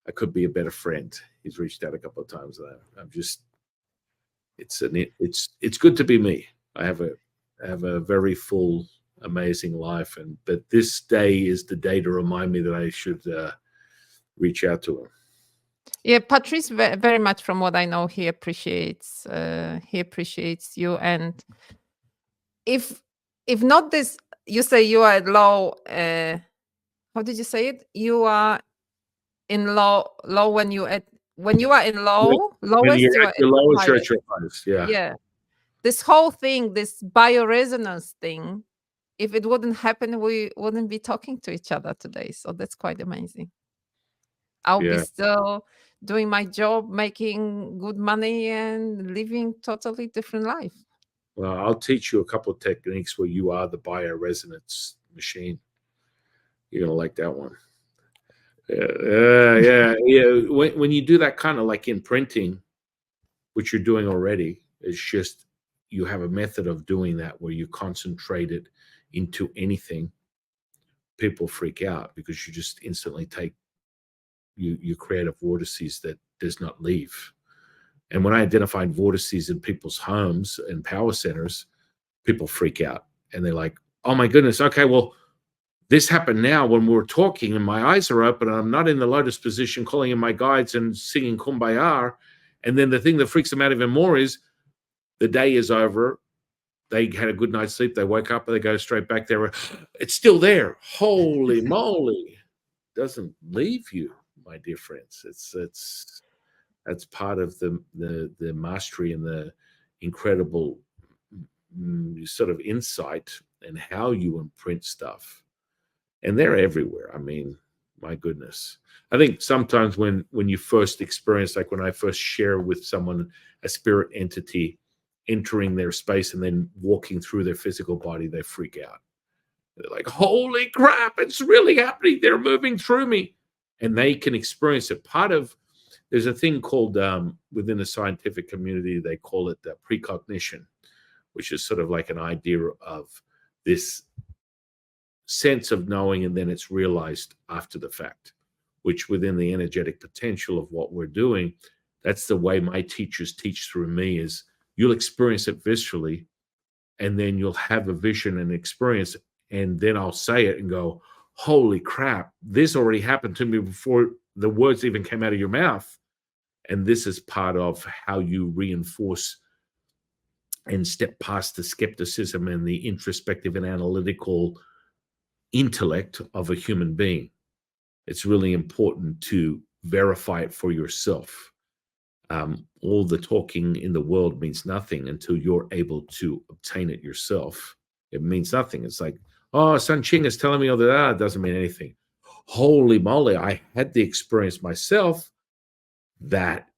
Speaker 3: I could be a better friend. He's reached out a couple of times. I'm just it's good to be me. I have a very full, amazing life, but this day is the day to remind me that I should reach out to him.
Speaker 1: Yeah, Patrice, very much from what I know, he appreciates you. And if not this, you say you are at low. How did you say it? You are in low when you are in low
Speaker 3: When
Speaker 1: lowest,
Speaker 3: you're
Speaker 1: you are
Speaker 3: at
Speaker 1: at
Speaker 3: your
Speaker 1: the
Speaker 3: lowest, you're
Speaker 1: highest.
Speaker 3: at your highest. Yeah,
Speaker 1: Yeah, this whole thing, this bioresonance thing, if it wouldn't happen, we wouldn't be talking to each other today. So that's quite amazing. I'll be
Speaker 3: yeah.
Speaker 1: still doing my job, making good money, and living totally different life.
Speaker 3: Well, I'll teach you a couple of techniques where you are the bioresonance machine. You're gonna like that one. Yeah. When you do that kind of like imprinting, which you're doing already, it's just you have a method of doing that where you concentrate it into anything. People freak out because you just instantly take you creative vortices that does not leave. And when I identified vortices in people's homes and power centers, people freak out and they're like, "Oh my goodness, okay, well, this happened now when we're talking and my eyes are open and I'm not in the lotus position calling in my guides and singing kumbaya." And then the thing that freaks them out even more is the day is over. They had a good night's sleep. They woke up and they go straight back there. It's still there. Holy moly. Doesn't leave you, my dear friends. That's part of the mastery and the incredible sort of insight and how you imprint stuff. and they're everywhere. I mean, my goodness. I think sometimes when you first experience, like when I first share with someone a spirit entity entering their space and then walking through their physical body, they freak out. They're like, holy crap, it's really happening. They're moving through me. And they can experience it. There's a thing called, within the scientific community, they call it precognition, which is sort of like an idea of this sense of knowing, and then it's realized after the fact, which within the energetic potential of what we're doing, that's the way my teachers teach through me, is you'll experience it viscerally, and then you'll have a vision and experience, and then I'll say it and go, holy crap, this already happened to me before the words even came out of your mouth. And this is part of how you reinforce and step past the skepticism and the introspective and analytical intellect of a human being. It's really important to verify it for yourself. All the talking in the world means nothing until you're able to obtain it yourself. It means nothing. It's like, oh, San Qing is telling me all that. It doesn't mean anything. Holy moly, I had the experience myself. That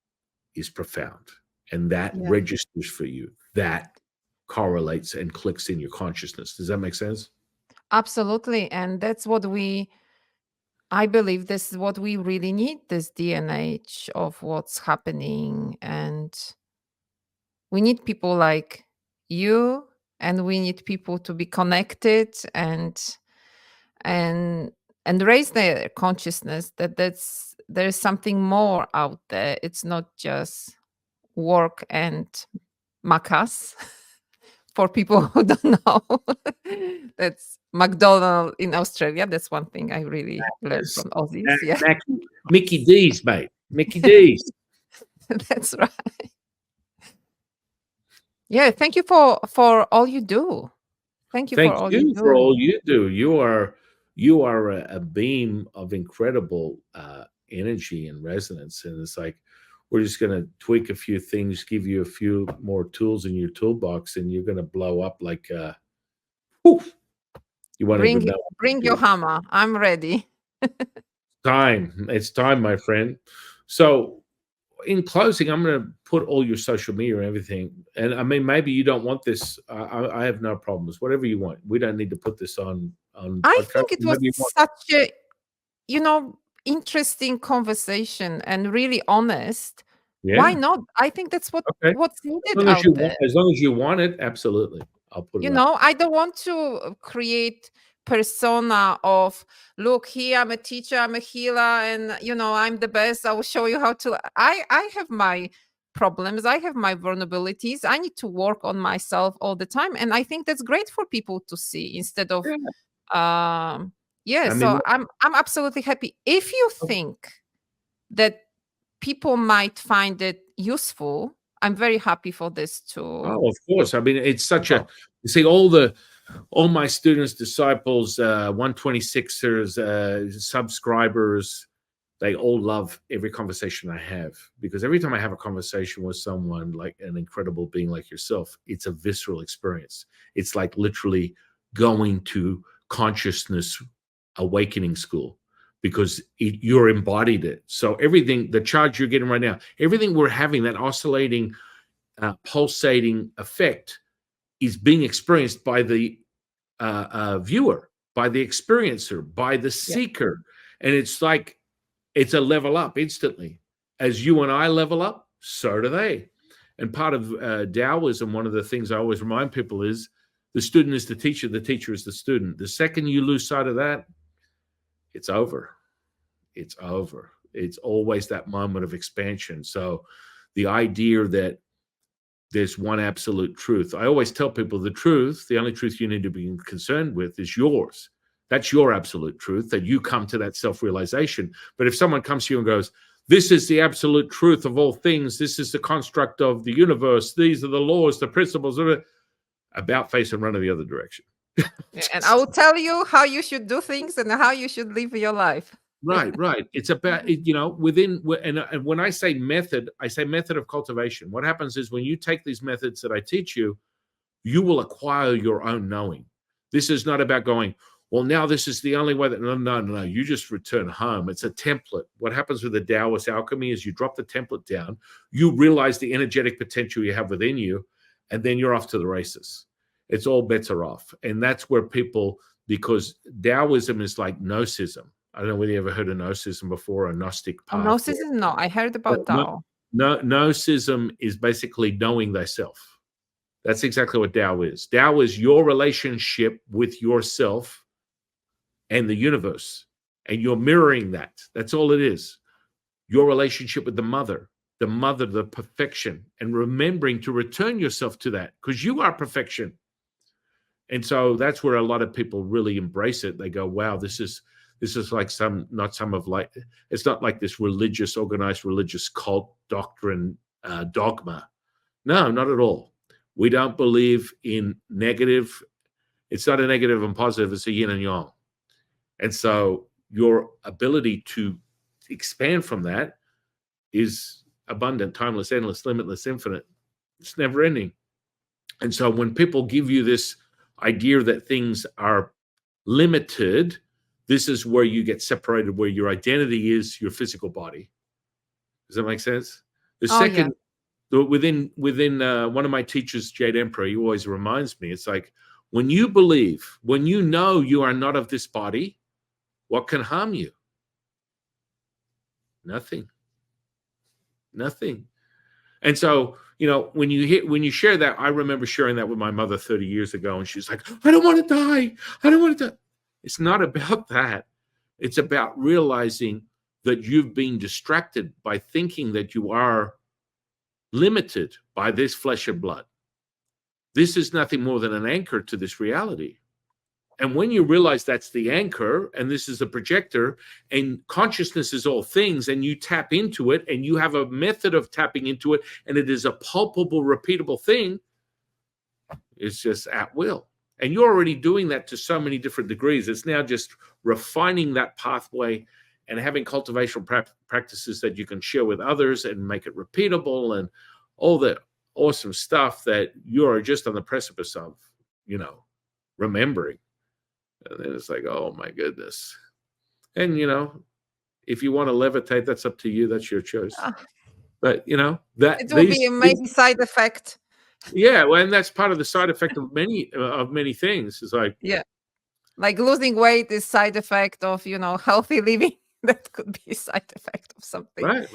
Speaker 3: is profound. And that registers for you. That correlates and clicks in your consciousness. Does that make sense?
Speaker 1: Absolutely. And that's what I believe this is what we really need, this DNA of what's happening. And we need people like you, and we need people to be connected and raise their consciousness that there's something more out there. It's not just work and macas. For people who don't know, that's McDonald's in Australia. That's one thing I really learned from Aussies. Yeah,
Speaker 3: Mickey D's, mate. Mickey D's.
Speaker 1: That's right. Yeah, thank you for all you do. Thank you for all you do.
Speaker 3: For all you do. You are a beam of incredible energy and resonance, and it's like, we're just going to tweak a few things, give you a few more tools in your toolbox, and you're going to blow up like, poof. You won't even know.
Speaker 1: Bring your hammer. I'm ready.
Speaker 3: It's time, my friend. So in closing, I'm going to put all your social media and everything. And I mean, maybe you don't want this. I have no problems. Whatever you want. We don't need to put this on
Speaker 1: I think it was such a, interesting conversation and really honest. Yeah. Why not? I think that's what's needed out there.
Speaker 3: As long as you want it, absolutely. I'll put it
Speaker 1: up. I don't want to create persona of, look here, I'm a teacher, I'm a healer, and I'm the best. I will show you how to. I have my problems, I have my vulnerabilities. I need to work on myself all the time, and I think that's great for people to see instead of so I'm absolutely happy. If you think that people might find it useful, I'm very happy for this too.
Speaker 3: Oh, of course. I mean, it's such a, you see, all my students, disciples, 126ers, subscribers, they all love every conversation I have, because every time I have a conversation with someone like an incredible being like yourself, it's a visceral experience. It's like literally going to consciousness awakening school, because you're embodied it. So everything, the charge you're getting right now, everything we're having, that oscillating, pulsating effect is being experienced by the viewer, by the experiencer, by the seeker. And it's like, it's a level up instantly. As you and I level up, so do they. And part of Taoism, one of the things I always remind people is, the student is the teacher is the student. The second you lose sight of that, it's over. It's over. It's always that moment of expansion. So the idea that there's one absolute truth. I always tell people the only truth you need to be concerned with is yours. That's your absolute truth, that you come to that self-realization. But if someone comes to you and goes, this is the absolute truth of all things, this is the construct of the universe, these are the laws, the principles, about face and run in the other direction.
Speaker 1: And I will tell you how you should do things and how you should live your life.
Speaker 3: Right. It's about, and when I say method of cultivation. What happens is, when you take these methods that I teach you, you will acquire your own knowing. This is not about going, well, now this is the only way that, no, you just return home. It's a template. What happens with the Taoist alchemy is you drop the template down, you realize the energetic potential you have within you, and then you're off to the races. It's all bets are off. And that's where people, because Taoism is like Gnosticism. I don't know whether you ever heard of Gnosticism before, a Gnostic path.
Speaker 1: Gnosticism? No, I heard about Tao.
Speaker 3: Gnosticism is basically knowing thyself. That's exactly what Tao is. Tao is your relationship with yourself and the universe, and you're mirroring that. That's all it is. Your relationship with the mother, the perfection, and remembering to return yourself to that, because you are perfection. And so that's where a lot of people really embrace it. They go, wow, this is like it's not like this organized religious cult doctrine, dogma. No, not at all. We don't believe in negative. It's not a negative and positive. It's a yin and yang. And so your ability to expand from that is abundant, timeless, endless, limitless, infinite. It's never ending. And so when people give you this idea that things are limited, this is where you get separated, where your identity is your physical body. Does that make sense? The second, within one of my teachers, Jade Emperor, he always reminds me, it's like, when you believe, when you know you are not of this body, what can harm you? Nothing. Nothing. And so, when you share that, I remember sharing that with my mother 30 years ago, and she's like, I don't want to die. I don't want to die. It's not about that. It's about realizing that you've been distracted by thinking that you are limited by this flesh and blood. This is nothing more than an anchor to this reality. And when you realize that's the anchor and this is a projector and consciousness is all things, and you tap into it and you have a method of tapping into it, and it is a palpable, repeatable thing, it's just at will. And you're already doing that to so many different degrees. It's now just refining that pathway and having cultivational practices that you can share with others and make it repeatable and all the awesome stuff that you're just on the precipice of, remembering. And then it's like, oh my goodness. And, if you want to levitate, that's up to you. That's your choice. But, that
Speaker 1: it will be a maybe side effect.
Speaker 3: Yeah. Well, and that's part of the side effect of many things. It's like,
Speaker 1: like losing weight is side effect of, healthy living. That could be a side effect of something.
Speaker 3: Right.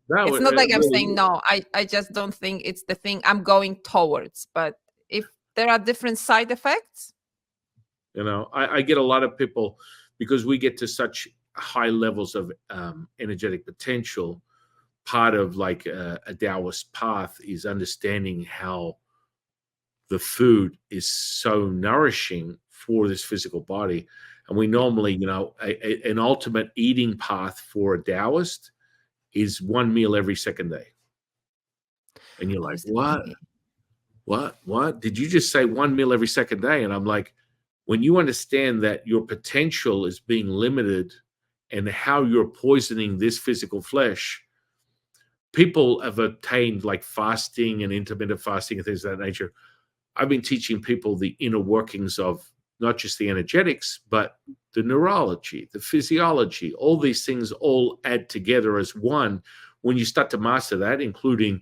Speaker 3: No,
Speaker 1: it's not like I'm saying, no, I just don't think it's the thing I'm going towards. But if there are different side effects.
Speaker 3: I get a lot of people, because we get to such high levels of energetic potential. Part of like a Taoist path is understanding how the food is so nourishing for this physical body. And we normally, an ultimate eating path for a Taoist is one meal every second day. And you're like, what? Did you just say one meal every second day? And I'm like, when you understand that your potential is being limited and how you're poisoning this physical flesh, people have attained like fasting and intermittent fasting and things of that nature. I've been teaching people the inner workings of not just the energetics, but the neurology, the physiology, all these things all add together as one. When you start to master that, including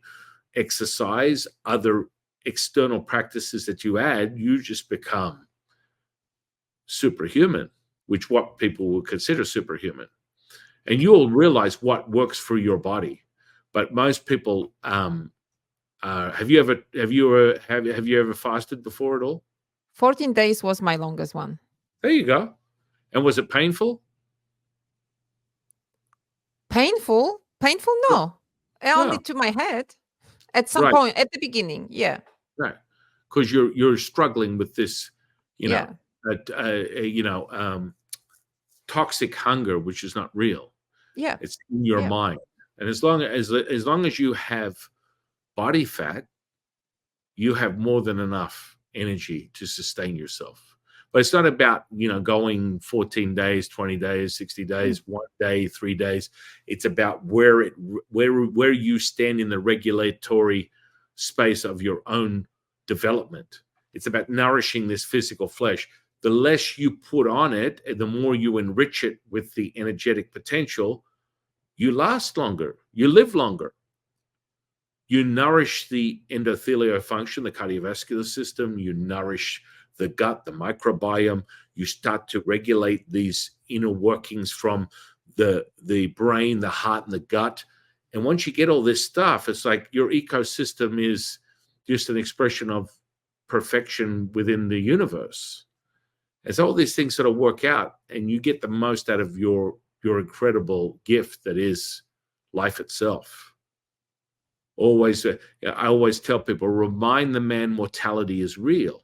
Speaker 3: exercise, other external practices that you add, you just become superhuman, which what people will consider superhuman. And you'll realize what works for your body. But most people, have you ever fasted before at all?
Speaker 1: 14 days was my longest one.
Speaker 3: There you go. And was it painful?
Speaker 1: Painful? No. Only to my head. At some point, at the beginning,
Speaker 3: Right. Because you're struggling with this, toxic hunger, which is not real.
Speaker 1: Yeah.
Speaker 3: It's in your mind. And as long as you have body fat, you have more than enough energy to sustain yourself. But it's not about, going 14 days, 20 days, 60 days, 1 day, 3 days. It's about where you stand in the regulatory space of your own development. It's about nourishing this physical flesh. the less you put on it, and the more you enrich it with the energetic potential, you last longer, you live longer. You nourish the endothelial function, the cardiovascular system, you nourish the gut, the microbiome, you start to regulate these inner workings from the brain, the heart, and the gut. And once you get all this stuff, it's like your ecosystem is just an expression of perfection within the universe. As all these things sort of work out, and you get the most out of your incredible gift that is life itself. Always, I always tell people, remind the man mortality is real.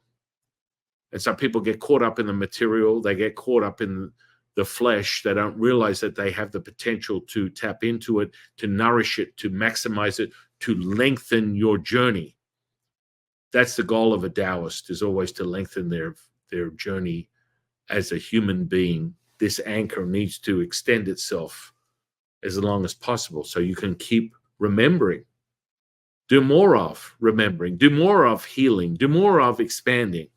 Speaker 3: And so people get caught up in the material, they get caught up in the flesh, they don't realize that they have the potential to tap into it, to nourish it, to maximize it, to lengthen your journey. That's the goal of a Taoist, is always to lengthen their journey as a human being. This anchor needs to extend itself as long as possible so you can keep remembering. Do more of remembering, do more of healing, do more of expanding.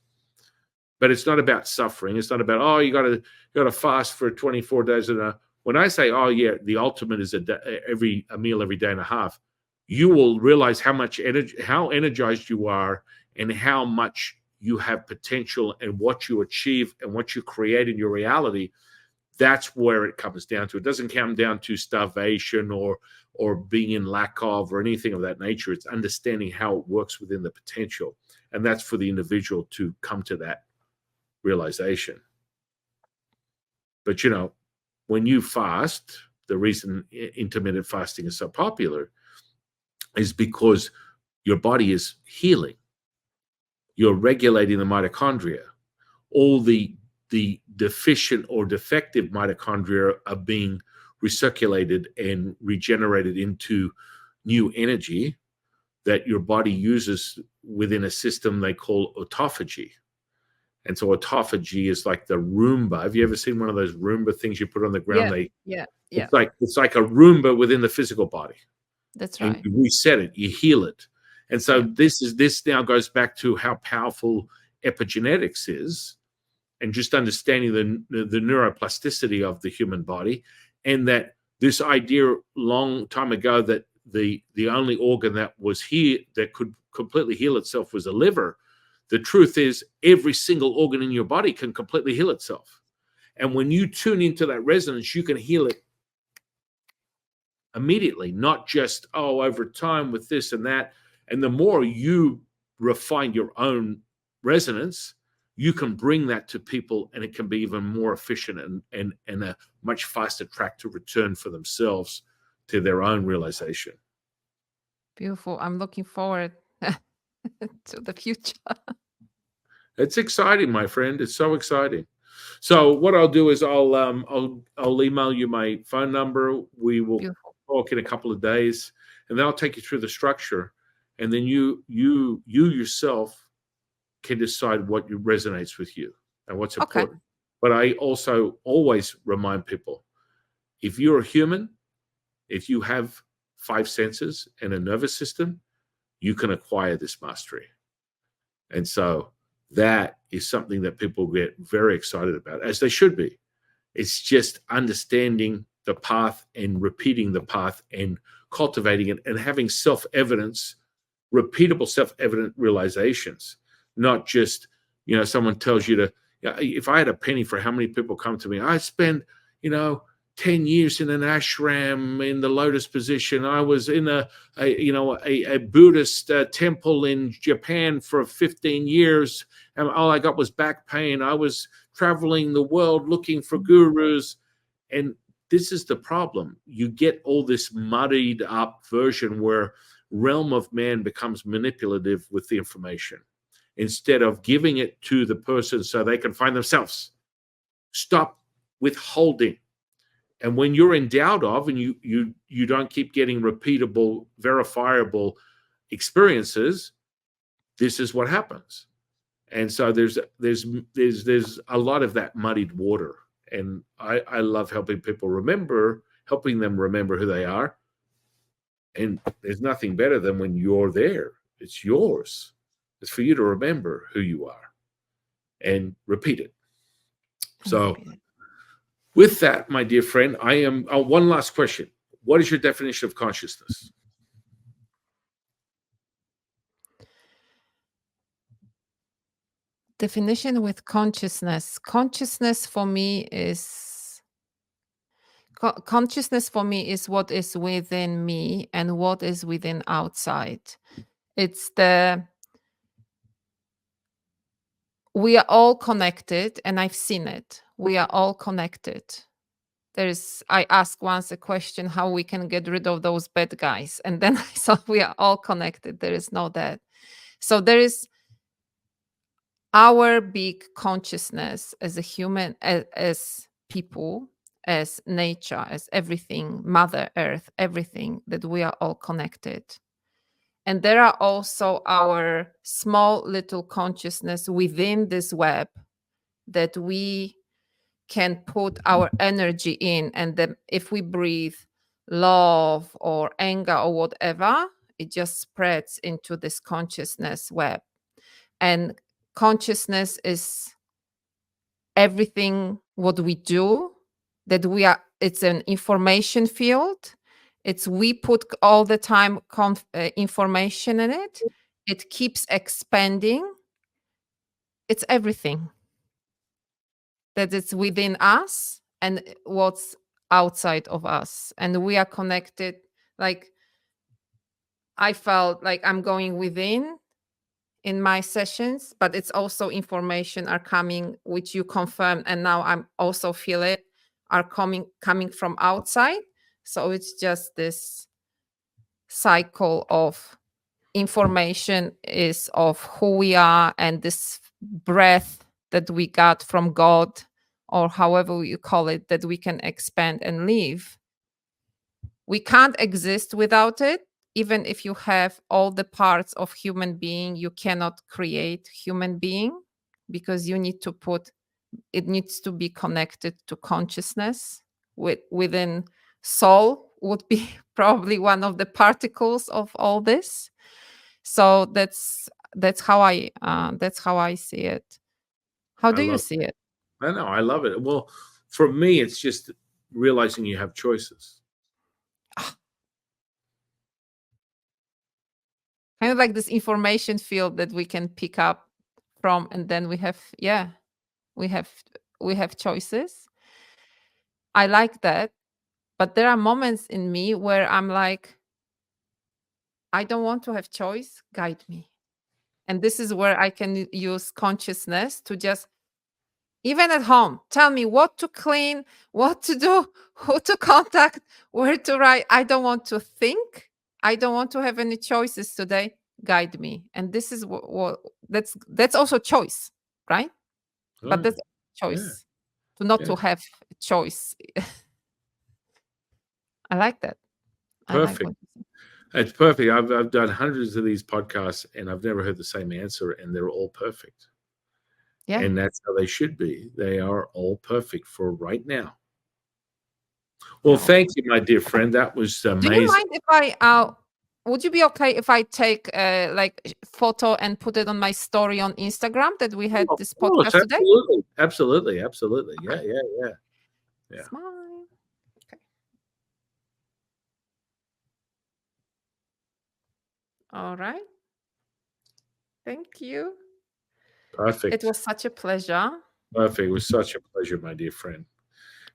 Speaker 3: But it's not about suffering. It's not about, oh, you got to fast for 24 days. When I say, oh yeah, the ultimate is a meal every day and a half, you will realize how much energy, how energized you are, and how much you have potential, and what you achieve and what you create in your reality. That's where it comes down to. It doesn't come down to starvation or being in lack of or anything of that nature. It's understanding how it works within the potential. And that's for the individual to come to that realization. But, when you fast, the reason intermittent fasting is so popular is because your body is healing. You're regulating the mitochondria. All the deficient or defective mitochondria are being recirculated and regenerated into new energy that your body uses within a system they call autophagy. And so autophagy is like the Roomba. Have you ever seen one of those Roomba things you put on the ground?
Speaker 1: Yeah.
Speaker 3: It's like a Roomba within the physical body.
Speaker 1: That's
Speaker 3: And
Speaker 1: right.
Speaker 3: you reset it, you heal it. And so this now goes back to how powerful epigenetics is, and just understanding the neuroplasticity of the human body, and that this idea long time ago that the only organ that was here that could completely heal itself was the liver. The truth is every single organ in your body can completely heal itself. And when you tune into that resonance, you can heal it immediately, not just, over time with this and that. And the more you refine your own resonance, you can bring that to people, and it can be even more efficient and a much faster track to return for themselves to their own realization.
Speaker 1: Beautiful. I'm looking forward to the future.
Speaker 3: It's exciting, my friend. It's so exciting. So what I'll do is I'll email you my phone number. We will talk in a couple of days, and then I'll take you through the structure, and then you yourself can decide what resonates with you and what's important. But I also always remind people, if you're a human, if you have 5 senses and a nervous system, you can acquire this mastery. And so that is something that people get very excited about, as they should be. It's just understanding the path and repeating the path and cultivating it and having self-evidence, repeatable self-evident realizations, not just, someone tells you to, if I had a penny for how many people come to me, I spent, 10 years in an ashram in the lotus position. I was in a Buddhist temple in Japan for 15 years, and all I got was back pain. I was traveling the world looking for gurus. And this is the problem. You get all this muddied up version where realm of man becomes manipulative with the information instead of giving it to the person so they can find themselves. Stop withholding. And when you're in doubt of, and you don't keep getting repeatable, verifiable experiences, this is what happens. And so there's a lot of that muddied water. And I love helping them remember who they are. And there's nothing better than when you're there. It's yours. It's for you to remember who you are and repeat it. So with that, my dear friend, I am one last question. What is your definition of consciousness?
Speaker 1: Definition with consciousness. Consciousness for me is what is within me and what is within outside. We are all connected, and I've seen it. We are all connected. I asked once a question how we can get rid of those bad guys, and then I saw we are all connected. There is no that. So there is our big consciousness as a human, as people, as nature, as everything, Mother Earth, everything, that we are all connected. And there are also our small little consciousness within this web that we can put our energy in. And then if we breathe love or anger or whatever, it just spreads into this consciousness web. And consciousness is everything what we do, it's an information field. We put all the time information in it. It keeps expanding. It's everything that it's within us and what's outside of us. And we are connected. Like, I felt like I'm going within in my sessions, but it's also information are coming, which you confirm, and now I'm also feel it are coming from outside. So it's just this cycle of information is of who we are, and this breath that we got from God, or however you call it, that we can expand and live. We can't exist without it. Even if you have all the parts of human being, you cannot create human being, because it needs to be connected to consciousness. Within soul would be probably one of the particles of all this. So that's how I see it. How do you see it?
Speaker 3: I know, I love it. Well, for me, it's just realizing you have choices.
Speaker 1: Kind of like this information field that we can pick up from, and then we have choices. I like that, but there are moments in me where I'm like, I don't want to have choice. Guide me. And this is where I can use consciousness to just, even at home, tell me what to clean, what to do, who to contact, where to write. I don't want to think. I don't want to have any choices today. Guide me. And this is that's also choice, right? But that's choice. To not to have choice. I like that.
Speaker 3: Perfect. It's perfect. I've done hundreds of these podcasts, and I've never heard the same answer, and they're all perfect. Yeah. And that's how they should be. They are all perfect for right now. Well, thank you, my dear friend. That was amazing.
Speaker 1: Do you mind if would you be okay if I take like photo and put it on my story on Instagram that we had this podcast today?
Speaker 3: Absolutely. Yeah.
Speaker 1: Smile. Okay. All right. Thank you.
Speaker 3: Perfect.
Speaker 1: It was such a pleasure.
Speaker 3: Perfect. It was such a pleasure, my dear friend.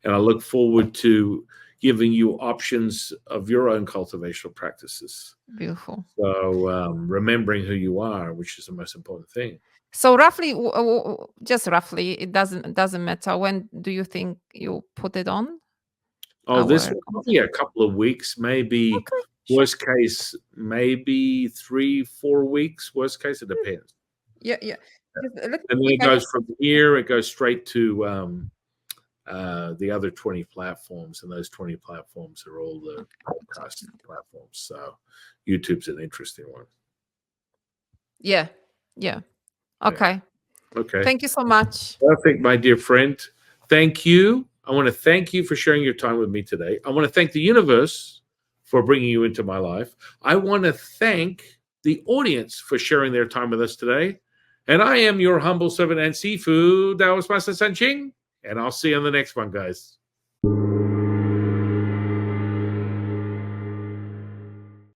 Speaker 3: And I look forward to giving you options of your own cultivational practices.
Speaker 1: Beautiful.
Speaker 3: So remembering who you are, which is the most important thing.
Speaker 1: So just roughly, it doesn't matter. When do you think you put it on?
Speaker 3: Oh, this will probably a couple of weeks, maybe. Okay, worst case, maybe 3-4 weeks. Worst case, it depends.
Speaker 1: Yeah.
Speaker 3: And then it goes from here. It goes straight to the other 20 platforms, and those 20 platforms are all the podcast platforms. So YouTube's an interesting one.
Speaker 1: Yeah. Okay.
Speaker 3: Okay.
Speaker 1: Thank you so much.
Speaker 3: Perfect, my dear friend. Thank you. I want to thank you for sharing your time with me today. I want to thank the universe for bringing you into my life. I want to thank the audience for sharing their time with us today. And I am your humble servant and seafood Taoist Master San Qing. And I'll see you on the next one, guys.